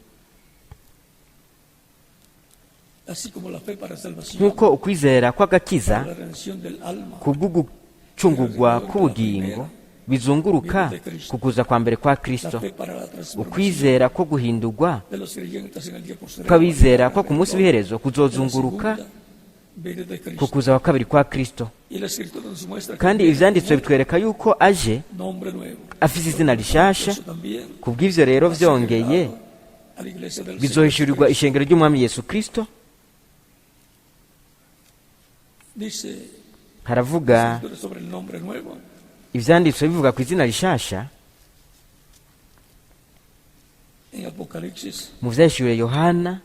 Así como la fe para salvación, nk'uko ukwizera kw'agakiza para la redención del alma, kubw'ugucungurwa k'ubugingo bizunguruka ku kuza kwa mbere kwa la kristo, fe para la transformación ukwizera ko guhindurwa de los creyentes en el día posterior, kw'abizera ko ku munsi w'iherezo kuzozunguruka segunda venida de ku Cristo. kuza kwa kabiri kwa kristo. Y la escritura nos muestra que kandi viene ivyanditswe un bitwereka yuko aje nombre nuevo. afise izina rishasha. Eso también ku bw'ivyo rero vyongeye a la iglesia del Señor bizohishurirwa ishengero ry'umwami yesu kristo. dice haravuga escritura sobre el nombre nuevo ivyanditswe bivuga ku izina rishasha en Apocalipsis mu vyahishuriwe yohana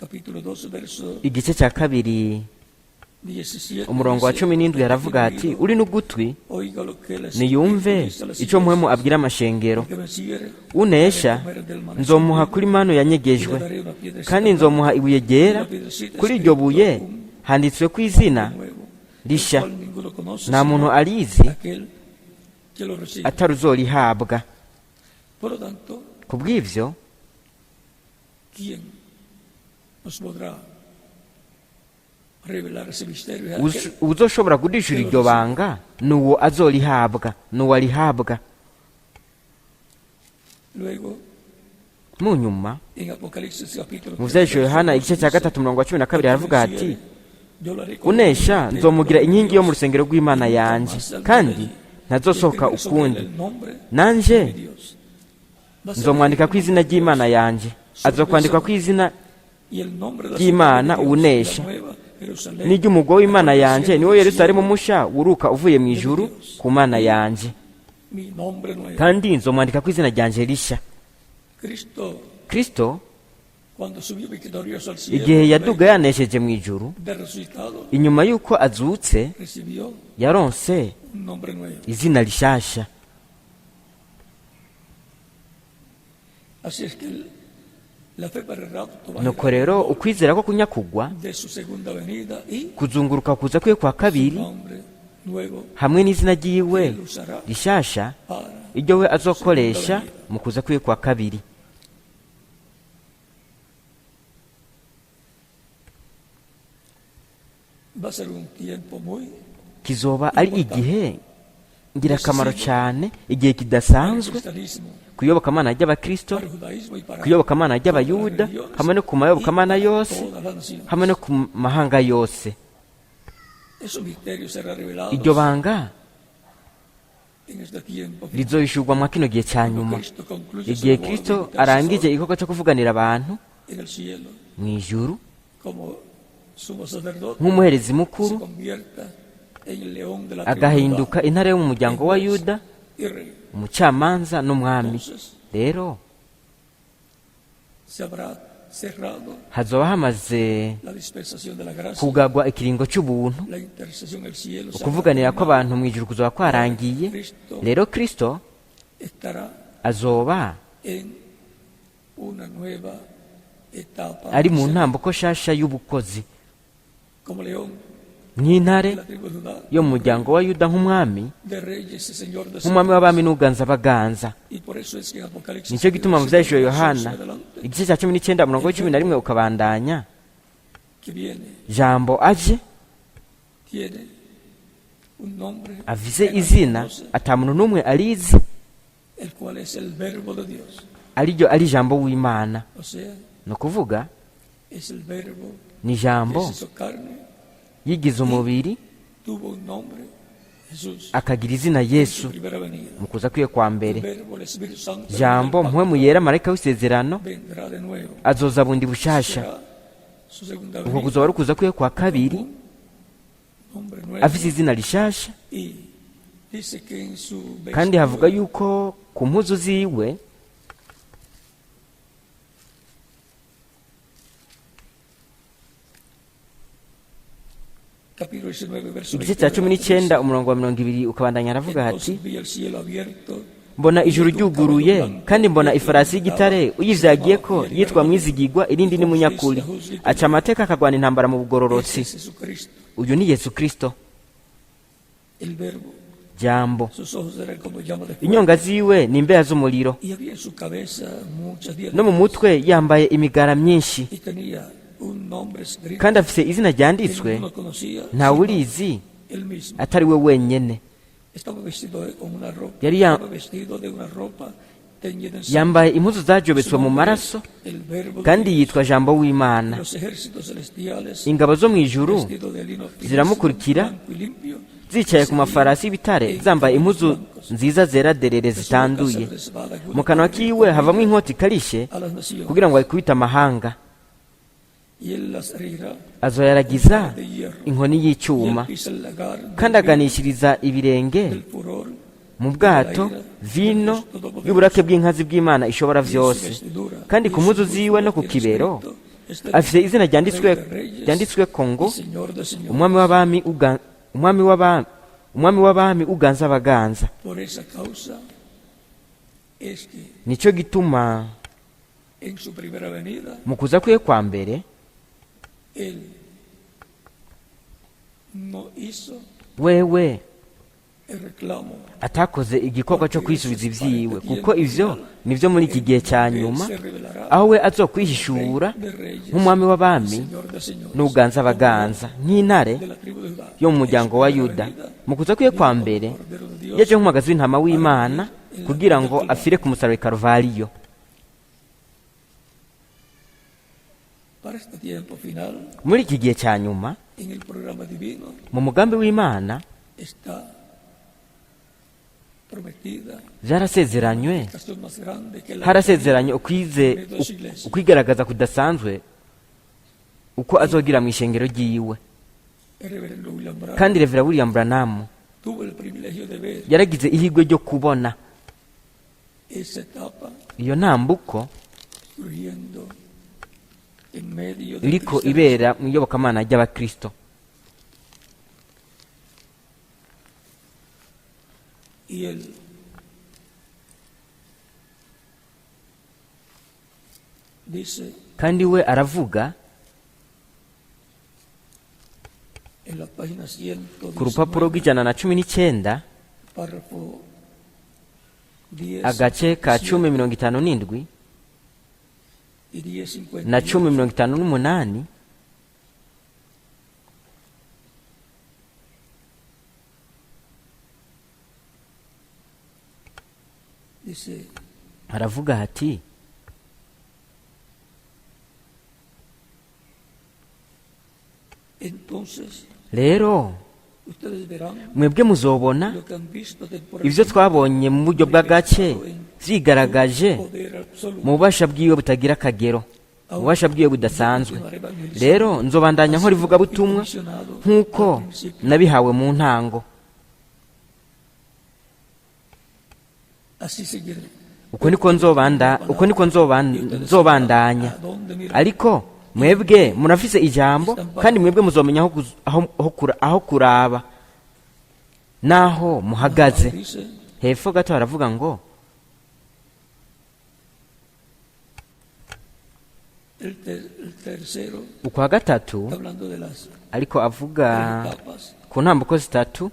capítulo 12 verso igice cya kabiri 17. umurongo wa dice, 17 haravuga ati uri n'ugutwi oiga lo que el niyumve Espíritu dice a las ico mpwemu iglesias. abwira amashengero, El que venciere, unesha comer del maná nzomuha sin kuri mano y le yanyegejwe, daré una piedrecita kandi nzomuha ibuye ryera, una piedrecita kuri iryo buye escrito un handitsweko izina nuevo, rishya, el cual ninguno conoce, nta muntu sino arizi aquel que lo recibe. ataruzorihabwa. Por lo tanto, ku bw'ivyo ¿quién nos podrá revelar ese misterio? Es aquel uzoshobora kudishura iryo banga nuwo azorihabwa, nuwo arihabwa. luego mu nyuma en Apocalipsis capítulo mu vyahishuriwe yohana igice cya gatatu umurongo wa 12 haravuga ati yo lo haré con unesha él, nzomugira con inkingi yo mu Dios, rusengero rw'imana y nunca yanje, más saldrá kandi de allí. ntazosohoka Y escribiré sobre él ukundi, el nombre nanje de Dios. Va a ser nzomwandika ku el izina nombre de ry'imana Dios yanje, azokwandikwa ku izina y el nombre de la ry'Imana ciudad de Dios, unesha. la nueva Jerusalén, n'iry'umugwa w'imana yanje niwo del yerusalemu cielo, musha wuruka uvuye mu ijuru ku mana yanje, mi nombre nuevo. kandi nzomwandika ku izina ryanje rishya. kristo Cuando subió victorioso al cielo, igihe yaduga yanesheje mu ijuru, de resucitado, inyuma y'uko azutse recibió yaronse un nombre nuevo. izina rishasha. Así es que la fe para el rapto va a nuko ir rero ukwizera ko kunyakugwa de su segunda venida y kuzunguruka kuza kwiwe kwa su kabiri nombre nuevo hamwe n'izina ryiwe él usará rishasha para iryo we azokoresha mu kuza kwiwe kwa kabiri. va a ser un tiempo muy kizoba ari igihe ngirakamaro cyane, igihe para el kidasanzwe cristianismo, ku iyobokamana ry'abakristo, para el judaísmo y para ku iyobokamana ry'abayuda, hamwe no ku mayobokamana yose, todas las naciones. hamwe no ku mahanga yose. Esos misterios serán revelados iryo banga en este tiempo. rizohishurwa mwa kino gihe cya Cuando nyuma, Cristo concluye igihe su labor kristo de invitar a sus arangije igikorwa cyo kuvuganira abantu en el cielo mu ijuru como sumo sacerdote, nk'umuherezi se mukuru, convierta en el león de la tribu agahinduka intare yo mu muryango wa de Judá, yuda, y rey. umucamanza n'umwami. Entonces rero se habrá cerrado hazoba hamaze la dispensación de la gracia, kugagwa ikiringo cy'ubuntu, la intercesión del cielo, se ukuvuganira habrá kw'abantu mu ijuru kuzoba kwarangiye. rero kristo estará azoba en una nueva etapa ari mu ntambuko shasha y'ubukozi, como león nk'intare de la tribu de Judá, yo mu muryango wa yuda, nk'umwami, de reyes y señor de nk'umwami señores. w'abami n'uganza baganza. Y por eso es que en Apocalipsis nicyo gituma mu byahishuriwe yohana adelante, igice cya 19 umurongo wa 11 ukabandanya, que viene jambo aje tiene un nombre avize que nadie izina conoce, ata muntu n'umwe arizi, el cual es el verbo de Dios, ariryo ari ijambo w'imana. o sea, ni ukuvuga es el verbo ni que ijambo se hizo carne, yigize umubiri tuvo un nombre, Jesús, akagira izina en su yesu primera venida. mu kuza kwiwe kwa El mbere. verbo, el Espíritu Santo, jambo el mpwemu yera marayika w'isezerano vendrá de nuevo. azoza bundi bushasha. Será su segunda ubwo venida, kuzoba ari ukuza kwiwe kwa kabiri un nombre nuevo. afise izina rishasha. Y dice que en su kandi havuga vestidura yuko ku mpuzu ziwe capítulo 19, verso igice cya 20, 19 umurongo wa 20 ukabandanya aravuga ati, entonces vi el cielo abierto mbona ijuru ryuguruye kandi mbona ifarasi y'igitare uyivyagiye ko yitwa mwizigigwa irindi ni munyakuri aca amateka akagwana intambara mu Ese bugororotsi. es Jesucristo, Uyu ni Yesu Kristo el Verbo. jambo. Sus ojos eran como llamas de fuego. Inyonga ziwe ni imbeya z'umuriro, Y había en su cabeza muchas no mu diademas. mutwe yambaye imigara myinshi, Y tenía un nombre escrito kandi afise izina que ryanditswe ninguno conocía, ntawe sino urizi él mismo. atari we wenyene. Estaba vestido con una ropa. Yari ya- Estaba vestido de una ropa teñida en sangre. Yambaye impuzu zajobetswe Su mu nombre maraso, es el Verbo de kandi Dios. yitwa jambo w'Imana. Los ejércitos celestiales, Ingabo zo mu ijuru vestido de lino finísimo, ziramukurikira, blanco y limpio, zicaye ku mafarasi y'ibitare zambaye impuzu nziza zera derere zitanduye. Mu kanwa kiwe havamo inkota ikarishe a las naciones. kugira ngo ayikubite amahanga. Y él las herirá Azoyaragiza de hierro. inkoni Y él y'icyuma, pisa el lagar del kandi aganishiriza ibirenge del furor mu bwato vino y'uburake bw'inkazi bw'Imana ishobora vyose. Kandi ku mpuzu ziwe no ku kibero afite izina ryanditswe ko ngo umwami w'abami umwami w'abami uganza abaganza. Por esa causa es que Nicyo gituma en su primera venida mu kuza kwiwe kwa mbere él no hizo wewe el reclamo. atakoze igikorwa cyo kwisubiza ivyiwe, kuko ivyo nivyo muri iki gihe cya nyuma, Se revelará aho we azokwihishura de reyes, nk'umwami w'abami Señor de señores, n'uganza abaganza, nk'intare de la tribu de Judá. yo mu muryango wa Yuda. Mu kuza kwiwe kwa mbere yaje nk'umwagazi w'intama w'Imana kugira ngo afire ku musaraba i Karuvariyo. Para este tiempo final, Muri iki gihe cya nyuma, en el programa divino, mu mugambi w'Imana está prometida vyarasezeranywe, la ocasión más grande que la harasezeranye ukwigaragaza kudasanzwe uko azogira mu ishengero ryiwe. el reverendo William Branham Kandi Revera William Branham tuvo el privilegio de ver yaragize ihigwe ryo kubona esa etapa iyo ntambuko surgiendo en medio del iriko cristianismo. ibera mu iyobokamana ry'Abakristo. Y él dice Kandi we aravuga en la página 119, ku rupapuro rw'119 párrafo 10 agace ka 10:57 y 10:50, na 10:58 dice: aravuga ati entonces rero ustedes verán mwebwe muzobona lo que han visto ivyo twabonye mu buryo bw'agace vyigaragaje poder absoluto. mu bubasha bwiwe butagira akagero, mu bubasha bwiwe budasanzwe. Rero nzobandanya nkora ivugabutumwa nk'uko nabihawe mu ntango. Así seguiré. Uko niko nzobandanya. Ariko mwebwe murafise ijambo, kandi mwebwe muzomenya aho kuraba naho muhagaze. Dice, Hepfo gato haravuga ngo el tercero, ukwa gatatu, hablando de las ariko avuga etapas, ku ntambuko zitatu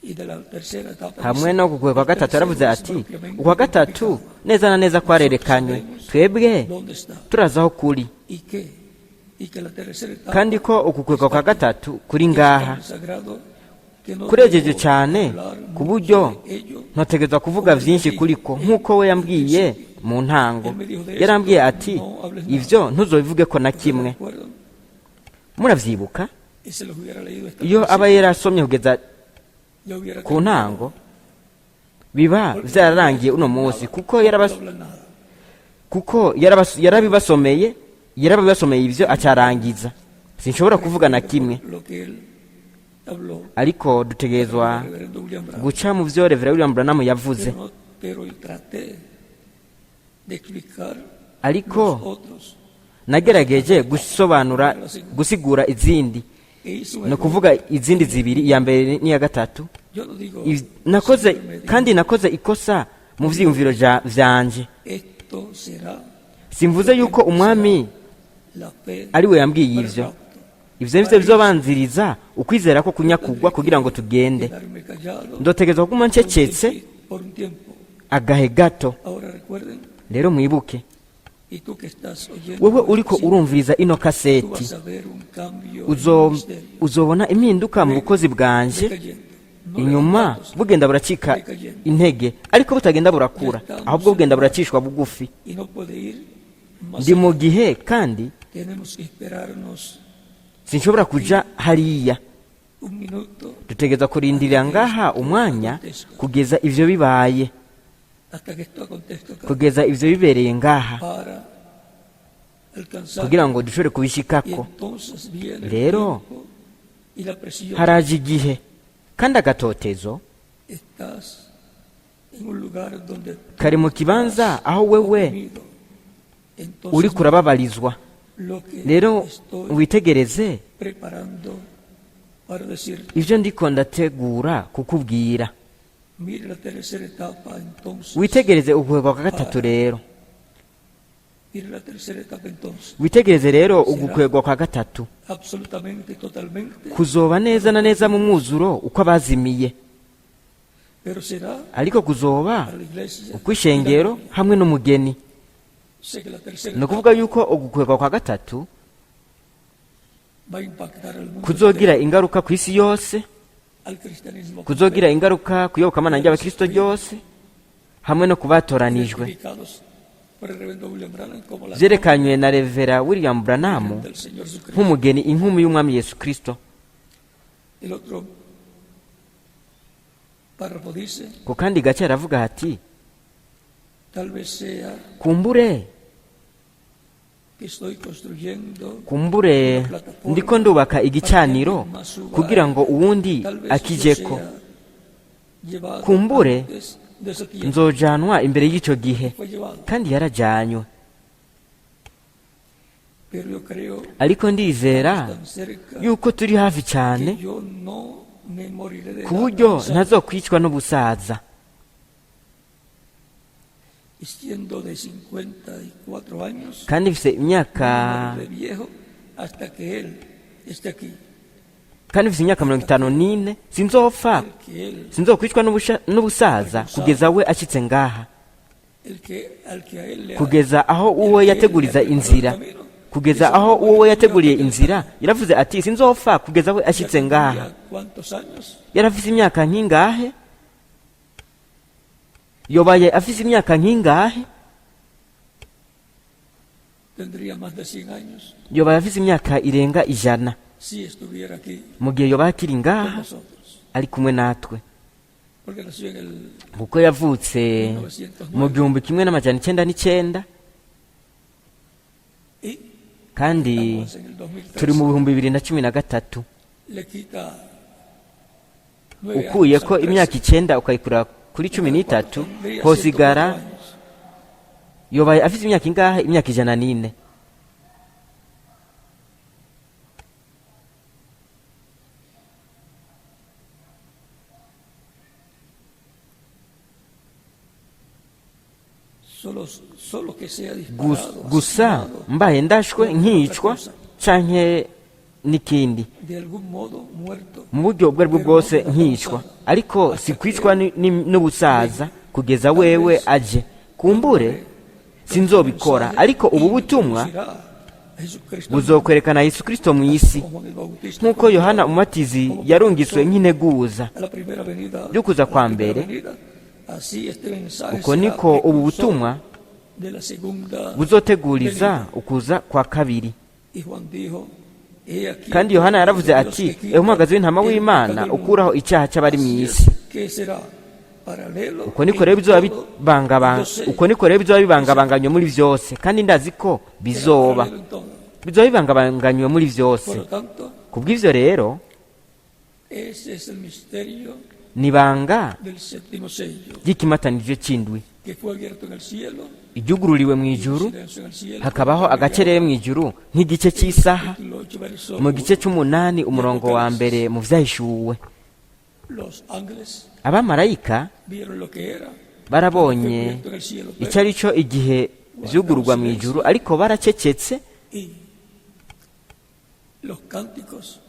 y de la tercera etapa hamwe dice, no ku kwa gatatu yaravuze ati propiamente ukwa gatatu neza na neza kwarerekanywe, twebwe ¿dónde está? turazi aho kuri, ¿Y qué? Y que la tercera etapa kandi ko ukukwega kwa gatatu kuri ngaha es sagrado, que no kurejeje debo cyane hablar ku mucho buryo de ello. ntotegerezwa kuvuga vyinshi kuri ko, nk'uko we yambwiye mu ntango. Yarambwiye ati ivyo ntuzobivuge ko na kimwe. ¿Recuerdan? Muravyibuka Y se los hubiera leído esta iyo aba yarasomye kugeza ya hubiera ku ntango biba vyararangiye uno munsi, kuko yarabibasomeye ivyo acarangiza. Sinshobora kuvuga na kimwe, lo que él habló. ariko dutegerezwa El reverendo William Branham. guca mu vyo Revera William Branham yavuze. Pero traté de explicar Ariko otros nagerageje gusigura izindi, que hizo ni ukuvuga izindi zibiri, iya mbere n'iya gatatu. yo no digo Nakoze ikosa mu vyiyumviro vyanje. Esto será Simvuze yuko umwami la fe ari we yambwiye ivyo. Ivyo nivyo bizobanziriza ukwizera ko kunyakugwa kugira ngo tugende. quedarme callado Ndotegerezwa kuguma ncecetse por un tiempo. agahe gato. Ahora recuerden, Rero mwibuke, y tú que estás oyendo, wewe uriko urumviriza ino tú kaseti, vas a ver un cambio en el ministerio. uzobona impinduka mu bukozi bwanje. Inyuma bugenda buracika intege, ariko butagenda burakura, ahubwo bugenda buracishwa bugufi. Y no puede ir más Ndi mu allá. gihe kandi Tenemos que esperarnos sinshobora kuja hariya. un minuto Dutegereza kurindirira ngaha umwanya kugeza ivyo bibaye, hasta que esto acontezca acá, kugeza ivyo bibereye ngaha, para alcanzar. kugira ngo dushobore Y kubishikako. entonces viene el Rero, tiempo y la presión. haraje igihe kandi agatotezo Estás en un lugar donde kari mu kibanza aho wewe oprimido. Entonces, uri kurababarizwa. lo que Rero estoy witegereze preparando para decir, ivyo ndiko ndategura kukubwira. mire la tercera etapa, entonces, Witegereze ugukwegwa kwa gatatu rero. mire la tercera etapa, entonces, Witegereze rero ugukwegwa kwa gatatu. absolutamente, totalmente, Kuzoba neza na neza mu mwuzuro uko abazimiye, pero será ariko kuzoba para la iglesia. ukw'ishengero hamwe n'umugeni. Sé que la tercera Ni ukuvuga yuko ugukwegwa kwa gatatu va a impactar al mundo kuzogira entero, ingaruka ku isi yose, al cristianismo kuzogira ingaruka ku iyobokamana ry'abakristo ryose, hamwe no ku batoranijwe. identificados por el reverendo William Branham como la Vyerekanywe na Revera William novia Branham del Señor Jesucristo. nk'umugeni, inkumi y'umwami Yesu Kristo. El otro párrafo dice, Ku kandi gace aravuga hati, tal vez sea kumbure que estoy construyendo ndiko ndubaka igicaniro kugira ngo uwundi tal vez yo akijeko. sea llevado Kumbure antes de ese tiempo. nzojanwa imbere y'icyo gihe, Fue llevado. kandi yarajanywe. Pero yo creo Ariko ndizera tan cerca yuko turi hafi cyane que yo no me moriré de ku buryo edad, ntazokwicwa n'ubusaza. y siendo de 54 años, Kandi mfise imyaka moriré viejo hasta que él esté aquí. kandi mfise imyaka 54, sinzopfa, Que él, sinzokwicwa n'ubusaza kugeza we ashitse ngaha, al que a él le ha- kugeza aho uwo yateguriza inzira, kugeza aho uwo yateguriye inzira yaravuze ati sinzopfa kugeza we ashitse ngaha. ¿Tendría cuántos años? Yarafise imyaka nk'ingahe? Yobaye afise imyaka nk'ingahe? Tendría más de 100 años Yobaye afise imyaka irenga 100 si estuviera aquí mu gihe yoba akiri con ngaha nosotros. ari kumwe natwe, Porque nació en el kuko yavutse mu 1999 y kandi estamos en el 2013. turi mu 2013. Le quita 9 Ukuye años ko al 13. imyaka 9 ukayikura kuri 13, Tendría hosigara 104 años. yobaye afise imyaka ingahe? Imyaka 104. Solo que sea disparado, Gusa asesinado, mbaye ndashwe nkicwa canke n'ikindi, de algún modo muerto, mu buryo ubwo aribwo bwose nkicwa, ariko si kwicwa n'ubusaza kugeza wewe aje. Kumbure sinzobikora, ariko ubu butumwa buzokwerekana Yesu Kristo mu isi, nk'uko Yohana Umubatizi yarungiswe nk'integuza a la primera venida, y'ukuza kwa mbere. así este mensaje Uko será niko ubu precursor butumwa de la segunda buzoteguriza ukuza kwa kabiri. Y Juan dijo, "He aquí Kandi el Yohana Cordero yaravuze de Dios ati, que quita ewe umwagazi w'intama el w'Imana pecado del mundo". ukuraho icyaha cy'abari mu Así isi. es que será paralelo Uko niko rero en bizoba todo. bibangabanga, Yo sé uko niko rero bizoba bibangabanganywe muri byose, kandi ndazi ko que será bizoba paralelo en todo. bizoba bibangabanganywe muri Por byose. lo tanto, Kubw'ivyo rero ese es el misterio ni banga del séptimo sello, ry'ikimatanije c'indwi, que fue abierto en el cielo, iryugururiwe mu ijuru, silencio en el cielo, hakabaho agacerere mu ijuru nk'igice cy'isaha, capítulo 8, verso mu gice 1. c'umunani umurongo wa mbere mu vyahishuwe. Los ángeles Abamarayika vieron lo que era barabonye icyo ari cyo igihe vyugururwa mu ijuru, ariko baracecetse. Y los cánticos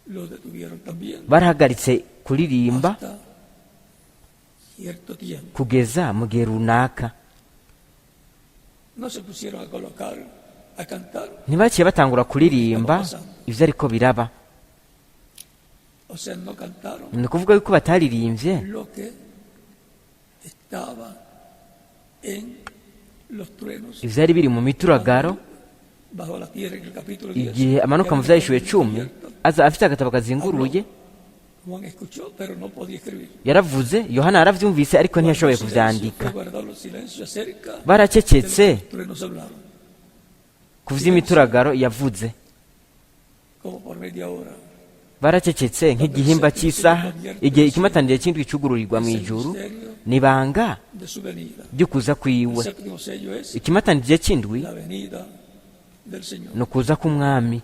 los detuvieron también barahagaritse kuririmba hasta cierto tiempo. kugeza mu gihe runaka. No se pusieron a cantar, ntibaciye batangura kuririmba ivyo ariko biraba. o sea, no cantaron ni ukuvuga yuko bataririmbye lo que estaba en los truenos ivyari biri mu mituragaro bajo la tierra en el capítulo 10. igihe amanuka mu vyahishuwe 10 aza afite agatabo kazinguruye. Juan escuchó, pero no podía escribir. yaravuze, Yohana yaravyumvise ariko ntiyashoboye kuvyandika. Fue guardado los silencios acerca de baracecetse los truenos hablaron, ku vy'imituragaro yavuze. como por media hora. baracecetse nk'igihimba cy'isaha igihe ikimatanire c'indwi cugururirwa mu ijuru. nibanga De su venida. ry'ukuza El kwiwe. séptimo sello es ikimatanire c'indwi la venida del Señor. ni ukuza k'umwami.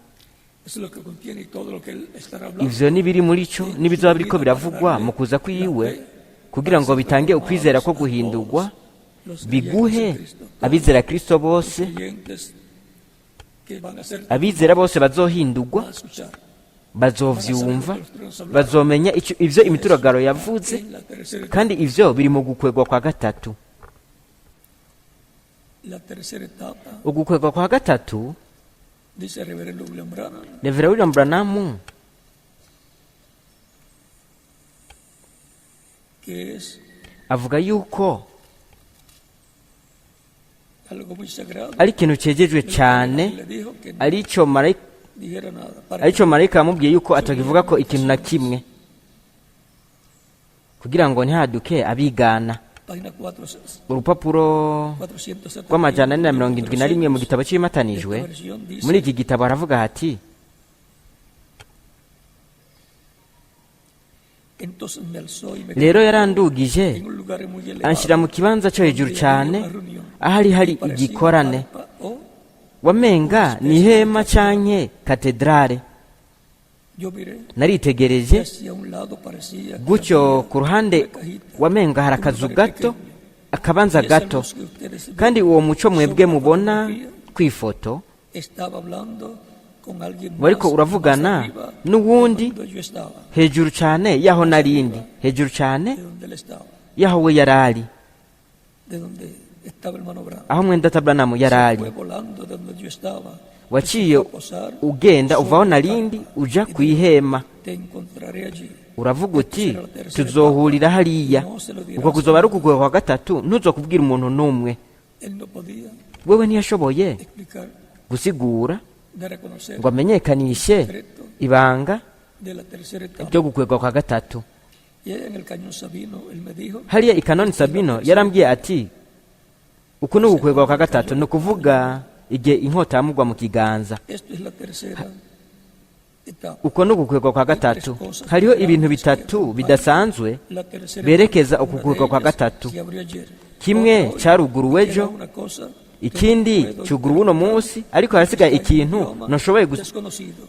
Eso es lo que contiene y todo lo que él estará hablando. ivyo nibiri muri co n'ibizoba biriko biravugwa mu kuza kwiwe, kugira ngo bitange ukwizera ko guhindurwa, Los biguhe creyentes en Cristo, abizera Kristo bose. creyentes que van a ser abizera bose bazohindurwa, van a escuchar bazovyumva, bazomenya ivyo imituragaro yavuze, en la tercera kandi ivyo biri mu gukwegwa kwa gatatu. etapa, ugukwegwa kwa gatatu, dice el reverendo William Branham, Reverend William Branham que es avuga yuko algo muy sagrado. ari ikintu cegejwe cyane, Le dijo que no arico marayika dijera nada. arico marayika yamubwiye yuko atakivuga ko ikintu na kimwe, kugira ngo ntihaduke abigana. Página 4, urupapuro 471. rw'amajana 471 mu gitabo cy'imatanijwe. muri iki gitabo haravuga hati, Entonces me alzó y me rero yarandugije en un lugar muy elevado, anshyira mu kibanza cyo hejuru cyane, ahari hari igikorane. o wamenga ni ihema canke katedrale. yo miré naritegereje hacia un lado, parecía que gutyo ku ruhande wamenga hari akazu gato, akabanza gato, kandi uwo muco mwebwe mubona kw'ifoto estaba hablando con alguien wariko más uravugana arriba n'uwundi donde yo estaba, hejuru cyane yaho narindi, hejuru cyane de donde él estaba, yaho we yarari, de donde estaba el hermano Branham. aho mwenda Tabranamu yarari. Fue volando de donde yo estaba. waciye Fue a posar, ugenda uvaho narindi uja ku ihema, te encontraré allí. uravuga uti tuzohurira hariya. uko kuzoba ari ukugwe kwa gatatu, ntuzokubwira umuntu n'umwe. Él no podía wewe ntiyashoboye explicar, gusigura de reconocer ngo amenyekanishe ibanga de la tercera etapa. ryo gukwegwa kwa gatatu. Y allá en el cañón Sabino, él me dijo, hariya i Kanoni Sabino yarambwiye ati, uku ni ugukwegwa kwa gatatu, ni ukuvuga igihe inkota yamugwa mu kiganza. esto es la tercera etapa. uko ni ugukwegwa kwa gatatu. hariho ibintu bitatu bidasanzwe La tercera berekeza etapa, ukukwegwa kwa una de ellas, gatatu. que abrió ayer. kimwe cyaruguruwe Era ejo, una cosa ikindi cyuguruwe uno munsi, ariko harasigaye ikintu desconocido.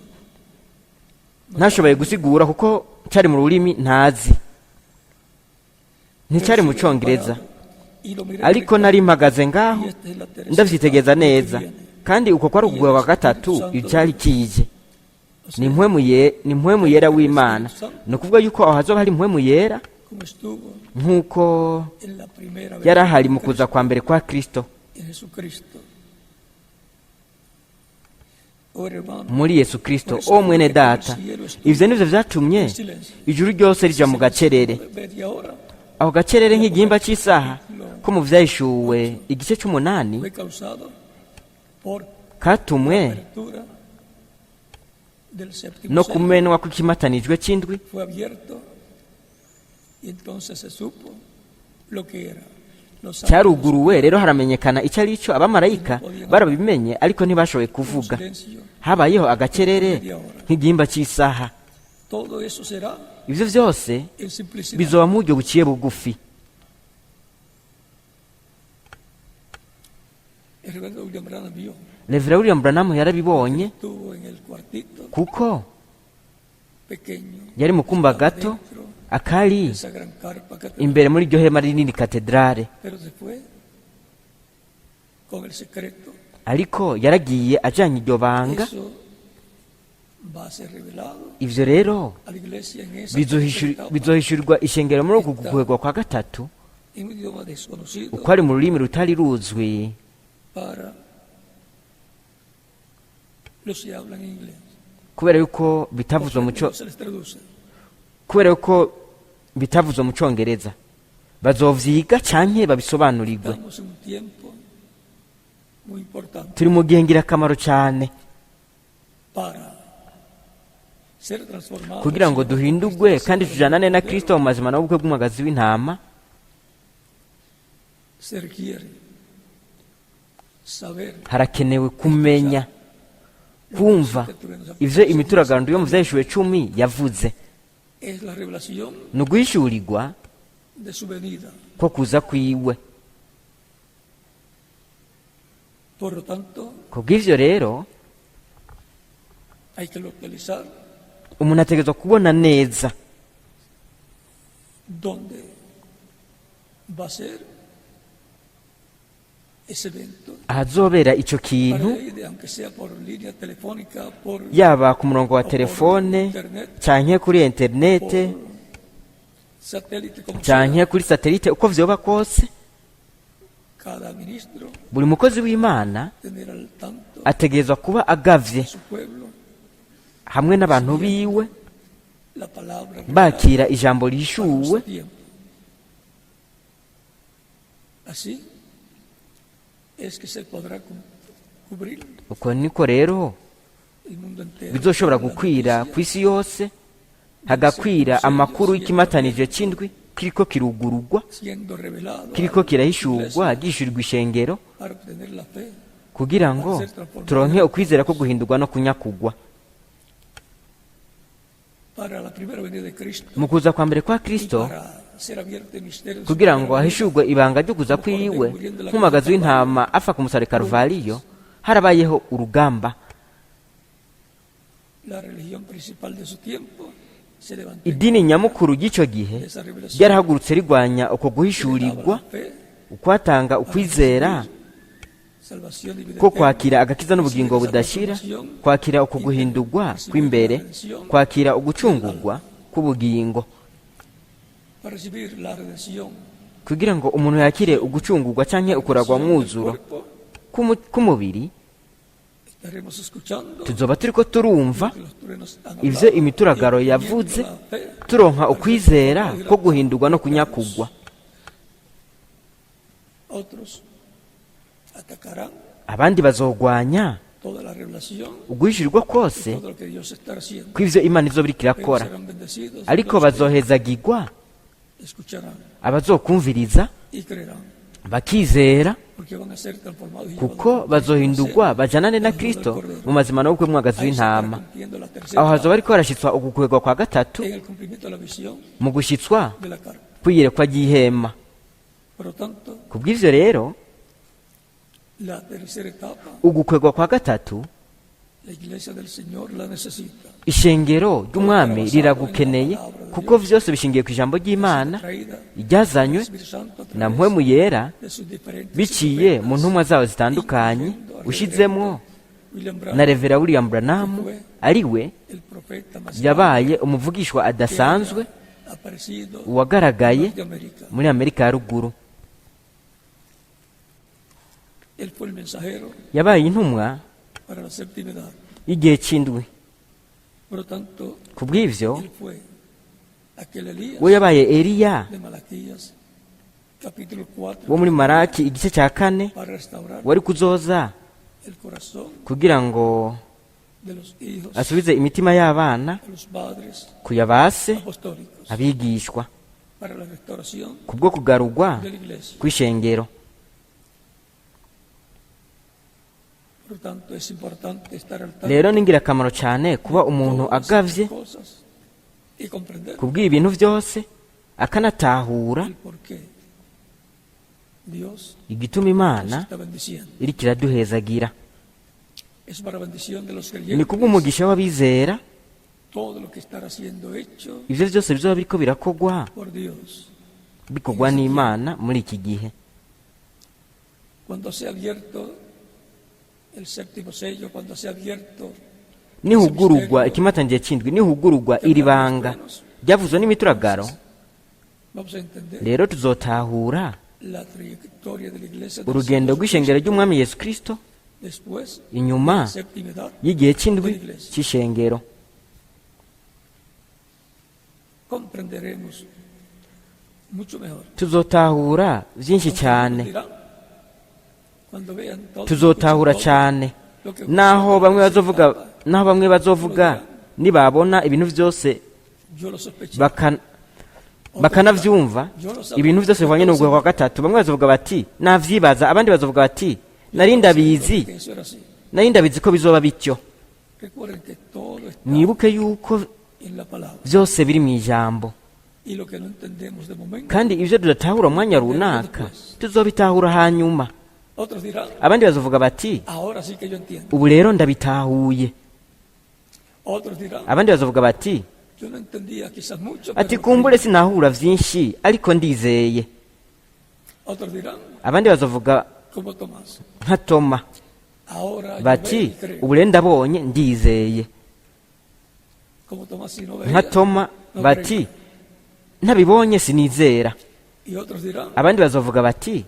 ntashoboye gusigura kuko cyari mu rurimi ntazi, nticyari mu cyongereza. Y lo miré ariko nari mpagaze ngaho y esta es la tercera ndavyitegereza etapa neza, que viene. kandi uko kwari ukugwa kwa gatatu icyari kije ni mpwemu yera w'Imana. ni ukuvuga yuko aho hazoba hari mpwemu yera Como estuvo nk'uko en la primera vez yari ahari mu kuza kwa mbere kwa Kristo. en Jesucristo. Oh, hermano, muri Yesu Kristo. o mwene data, ivyo nivyo vyatumye ijuru ryose rija mu gacerere. media hora aho gacerere nk'igihimba cy'isaha ko mu vyahishuwe igice c'umunani fue causado por katumwe apertura del séptimo no sello. kumenwa kw'ikimatanijwe c'indwi. Fue abierto y entonces se supo lo que era. Los ángeles cyaruguruwe, rero haramenyekana icyo ari cyo. abamarayika barabimenye ariko ntibashoboye kuvuga. silencio. habayeho agacerere nk'igihimba cy'isaha. Todo eso será ivyo vyose en simplicidad. bizoba mu buryo buciye bugufi. El reverendo William Branham vio, Reverend William Branham yarabibonye estuvo en el cuartito kuko pequeño yari mu kumba gato dentro akari esa gran carpa catedral. imbere muri iryo hema rinini katedrale, Pero se fue con el secreto. ariko yaragiye ajanye iryo banga. Eso va a ser revelado Ivyo rero a la iglesia en esa tercera etapa, bizohishurirwa ishengero muri uku gukwegwa kwa gatatu, en un idioma desconocido uko ari mu rurimi rutari ruzwi, para los que hablan inglés. kubera yuko bitavuzwe mu No se les traduce. kubera yuko bitavuzwe mu Congereza, bazovyiga canke babisobanurirwe. Estamos en un tiempo muy importante Turi mu gihe ngirakamaro cane para ser transformados. kugira ngo duhindurwe kandi tujanane na Kristo mu mazima n'ubukwe bw'umwagazi w'intama. Se requiere saber Harakenewe kumenya, kumva ivyo imituragaro yo mu Vyahishuriwe 10 yavuze. es la revelación Ni uguhishurirwa de su venida. ko kuza kwiwe. Por lo tanto, Kubw'ivyo rero hay que localizar umuntu ategerezwa kubona neza dónde va a ser ese evento. ahazobera ico Para kintu, ir, aunque sea por línea telefónica, por yaba ku murongo wa telefone canke kuri interinete satélite, como canke sea, kuri satelite, uko vyoba kose, cada ministro buri mukozi w'Imana tener al tanto ategerezwa kuba agavye su pueblo hamwe n'abantu biwe, la palabra bakira ijambo para rishuwe. nuestro tiempo. Así es que se podrá cubrir Uko niko rero el mundo entero. bizoshobora La gukwira noticia ku isi yose, hagakwira amakuru y'ikimatanije c'indwi kiriko kirugurugwa, siendo revelado kiriko a la kirahishurwa, iglesia gishurirwa ishengero, para obtener la fe. kugira ngo turonke ukwizera ko guhindurwa no kunyakugwa. Para la primera venida de Cristo Mu kuza kwa mbere kwa y Kristo, para ser abierto el misterio de su kugira ngo primera venida, hahishurwe ibanga ryo kuza kwiwe nk'umwagazi w'intama apfa ku musaraba Karuvaliyo, harabayeho urugamba. la religión principal de su tiempo se levantó Idini nyamukuru ry'ico gihe de esa revelación. ryarahagurutse rigwanya uko Daba guhishurirwa, la fe, ukwatanga ukwizera salvación y vida ko eterna. kwakira agakiza n'ubugingo budashira, kwakira uko guhindurwa kw'imbere, kwakira ugucungurwa k'ubugingo, Para recibir la redención kugira ngo umuntu yakire ugucungurwa canke ukuragwa mwuzuro k'umubiri. estaremos escuchando Tuzoba turiko turumva que los truenos han ivyo hablado, imituragaro y yavuze, la fe turonka ukwizera ko guhindurwa no kunyakugwa. otros atacarán Abandi bazogwanya toda la revelación, uguhishurirwa kwose todo lo que Dios está haciendo. kw'ivyo Imana izoba iriko Pero irakora, serán bendecidos ariko los que bazohezagirwa escucharán abazokumviriza y creerán, bakizera, porque van a ser transformados y kuko bazohindurwa bajanane na Kristo mu mazima n'ubukwe bw'umwagazi ahí se estará w'intama. cumpliendo la tercera Aho hazoba etapa hariko harashitswa ugukwegwa kwa gatatu en el cumplimiento de la visión mu gushitswa de la carta. kwiyerekwa ry'ihema. Por lo tanto, Kubw'ivyo rero la tercera etapa, ugukwegwa kwa gatatu, la iglesia del Señor la necesita. ishengero ry'umwami riragukeneye, kuko vyose bishingiye ku ijambo ry'Imana Traída ryazanywe Espíritu Santo a na través mpwemu yera de sus diferentes biciye mu ntumwa zawo zitandukanye, ushizemwo William na Branham, Revera William Branham, ari we el profeta más yabaye umuvugishwa adasanzwe aparecido uwagaragaye de América. muri Amerika ya ruguru. Él fue el mensajero Yabaye intumwa para la séptima edad. y'igihe c'indwi. Por lo tanto, Kubw'ivyo él fue aquel Elías we yabaye Eliya de Malaquías, capítulo 4, wo muri Maraki igice cya 4, para restaurar wari kuzoza el corazón kugira ngo de los hijos, asubize imitima y'abana de los padres kuya base apostólicos, abigishwa, para la restauración kubwo kugarurwa de la iglesia. kw'ishengero. Por lo tanto, es importante estar al tanto Rero ni ingirakamaro cyane kuba umuntu de todas agavye estas cosas y comprender kubwira ibintu byose, akanatahura el por qué Dios igituma nos Imana está bendiciendo. iriko iraduhezagira. Es para bendición de los Ni creyentes kubw'umugisha w'abizera todo lo que estará siendo hecho ivyo vyose bizoba biriko birakogwa por Dios. bikogwa n'imana muri iki gihe. Cuando se ha abierto el séptimo sello, cuando se ha abierto nihugurugwa ikimatangiye c'indwi, nihugurugwa iri banga ryavuzwe n'imituragaro, vamos a entender rero tuzotahura la trayectoria de la iglesia del urugendo Señor rw'ishengero ry'umwami yesu kristo después de inyuma la séptima edad. y'igihe c'indwi c'ishengero. Comprenderemos mucho mejor. Tuzotahura vyinshi cyane, Dirán, cuando vean todo, tuzotahura todo cyane lo que naho bamwe bazovuga nibabona ibintu vyose yo lo sospechaba. bakanavyumva ibintu vyose bivanye n'ubwo kwa gatatu. Bamwe bazovuga bati navyibaza, abandi bazovuga bati nari ndabizi Que eso era así. ko bizoba bityo. Recuerden que todo está Mwibuke yuko en la palabra. vyose biri mw'ijambo, Y lo que no entendemos de momento, kandi ivyo tudatahura umwanya runaka tuzobitahura hanyuma. otros dirán, Abandi bazovuga bati ahora sí que yo entiendo. ubu rero ndabitahuye. Otros dirán, Abandi bazovuga bati yo no entendía quizás mucho, ati pero kumbure sinahura vyinshi ariko ndizeye. otros dirán, Abandi bazovuga como Tomás, nka Toma ahora yo veo bati y creo. ubu rero ndabonye ndizeye. Como Tomás si no Nka veía, Toma no bati creía. ntabibonye sinizera. Y otros dirán, Abandi bazovuga bati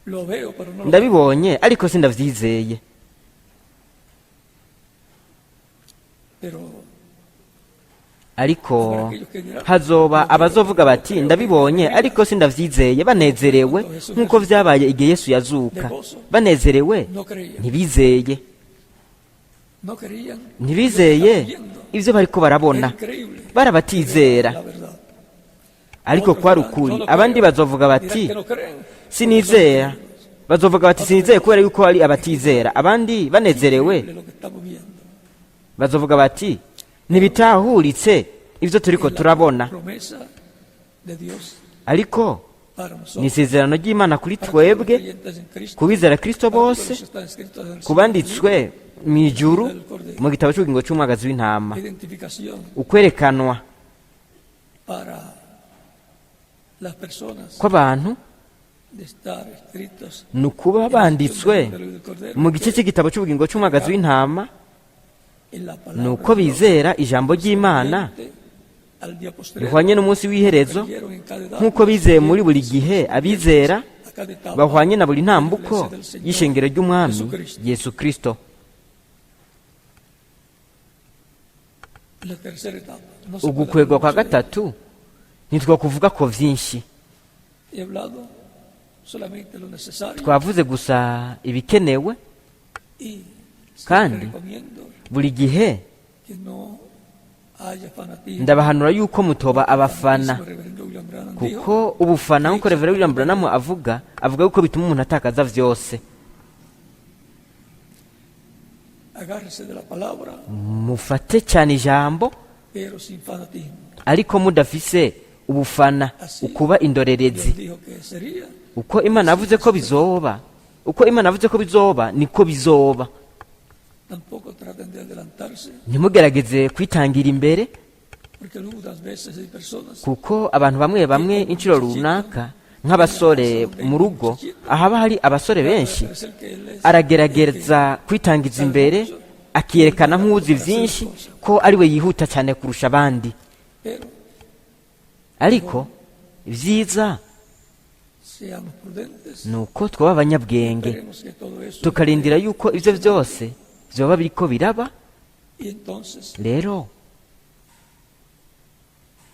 lo veo, pero no lo veo. ndabibonye ariko sindavyizeye. Pero Ariko hazoba abazovuga bati ndabibonye ariko sindavyizeye, banezerewe nk'uko vyabaye igihe Yesu yazuka. Banezerewe no creían. ntibizeye, No creían. ntibizeye ivyo bariko barabona, Increíble. barabatizera. La verdad. Ariko kwari ukuri. Abandi bazovuga Dirán bati que no creen. sinizera, bazovuga bati sinizeye kubera yuko ari abatizera. Abandi banezerewe Increíble lo que estamos viendo. bazovuga bati ntibitahuritse ivyo turiko Es la turabona. promesa de Dios Ariko para nosotros. ni isezerano ry'Imana kuri Para todos los twebwe, creyentes en Cristo, ku bizera Kristo para todos bose, los que están escritos en el ku banditswe mw'ijuru del Cordero. mu gitabo c'ubugingo c'umwagazi w'intama. Identificación Ukwerekanwa para las personas kw'abantu de estar escritos ni ukuba banditswe del Cordero, mu gice c'igitabo c'ubugingo c'umwagazi w'intama, en la ni palabra uko de Dios, bizera ijambo ry'Imana al día posterior, rihwanye n'umunsi w'iherezo, creyeron en cada edad, nk'uko bizeye muri buri gihe abizera a cada etapa, bahwanye na buri ntambuko y'ishengero ry'umwami Yesu Kristo. la tercera etapa. No se puede Ugukwegwa kwa hablar mucho de gatatu ntitwakuvuga ko vyinshi, ello. He hablado solamente lo necesario twavuze gusa ibikenewe, y Kandi, siempre recomiendo buri gihe que no haya fanatismo. ndabahanura yuko mutoba abafana, El reverendo William Branham dijo, kuko ubufana nk'uko Reverend William Branham avuga yuko bituma umuntu atakaza vyose. agárrese de la palabra, Mufate cyane ijambo pero sin fanatismo. ariko mudafise ubufana, ukuba indorerezi. Dios dijo que sería, Uko Imana yavuze ko bizoba, niko bizoba. tampoco traten de adelantarse, Ntimugerageze kwitangira imbere, porque algunas veces hay personas kuko abantu bamwe inshuro runaka nk'abasore mu rugo, ahaba hari abasore benshi, parecer que él es aragerageza kwitangiza imbere akiyerekana nk'uzi vyinshi ko ari we yihuta cyane kurusha abandi. pero Ariko vyiza seamos prudentes, ni uko twaba abanyabwenge, esperemos que todo eso tukarindira yuko ivyo vyose vyoba biriko biraba. y entonces Rero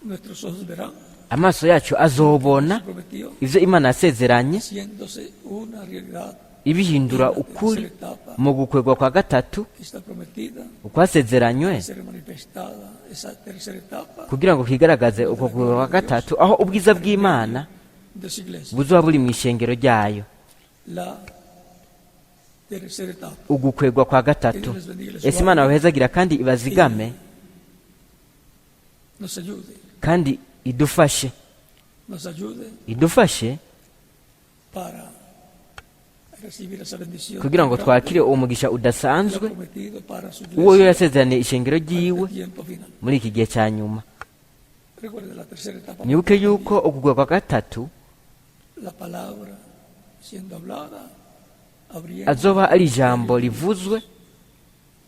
nuestros ojos verán, amaso yacu azobona prometió, ivyo Imana yasezeranye, haciéndose una realidad ibihindura en la ukuri tercera etapa mu gukwegwa kwa gatatu que está prometida, ukwasezeranywe, ser manifestada esa tercera etapa kugira ngo kigaragaze uko gukwegwa kwa gatatu, aho ubwiza bw'Imana de su iglesia. buzoba buri mw'ishengero ryayo. La tercera etapa. Ugukwegwa kwa gatatu. Ese Imana bahezagira kandi ibazigame Nos ayude, kandi idufashe nos ayude idufashe para recibir esa bendición kugira ngo tan twakire grande uwo mugisha que udasanzwe ha prometido para su uwo yo iglesia yasezeraniye ishengero para ryiwe este tiempo final. muri iki gihe cya nyuma. Recuerde la tercera etapa. mwibuke yuko ukugwa kwa gatatu La palabra siendo hablada, abriendo azoba ari ijambo rivuzwe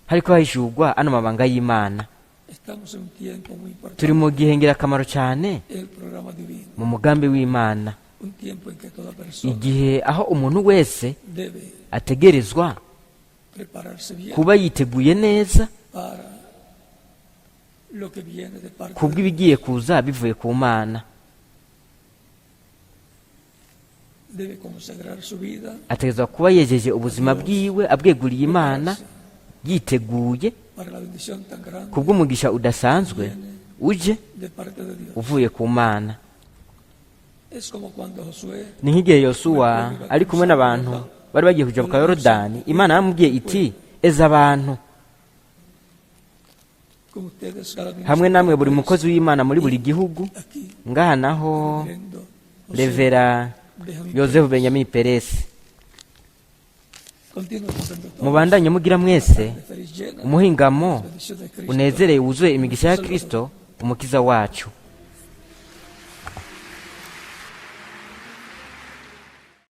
hariko hahishurwa ano mabanga y'Imana. Estamos en un tiempo muy turi importante, mu gihe ngirakamaro cyane el programa divino, mu mugambi w'Imana, un tiempo en que toda persona igihe aho umuntu wese debe ategerezwa prepararse bien kuba yiteguye neza para lo que viene de parte de kubw'ibigiye kuza bivuye ku Mana. debe consagrar su vida ategerezwa kuba yejeje ubuzima bwiwe abweguriye Imana, yiteguye para la bendición tan grande kubw'umugisha udasanzwe uje de parte de Dios. uvuye ku Mana. Es como cuando Josué ni nk'igihe Yosuwa ari kumwe n'abantu bari bagiye kujabuka Yorodani, Imana yamubwiye iti eza abantu. con ustedes cada hamwe ministro namwe buri mukozi w'Imana muri buri gihugu, aquí ngaha naho reverendo José Revera Benjamín Yosefu Benjamin Peresi. continúe contando todos mubandanye mugira mwese de feliz llena umuhingamo bendición de Cristo unezereye wuzuye imigisha ya Kristo umukiza wacu.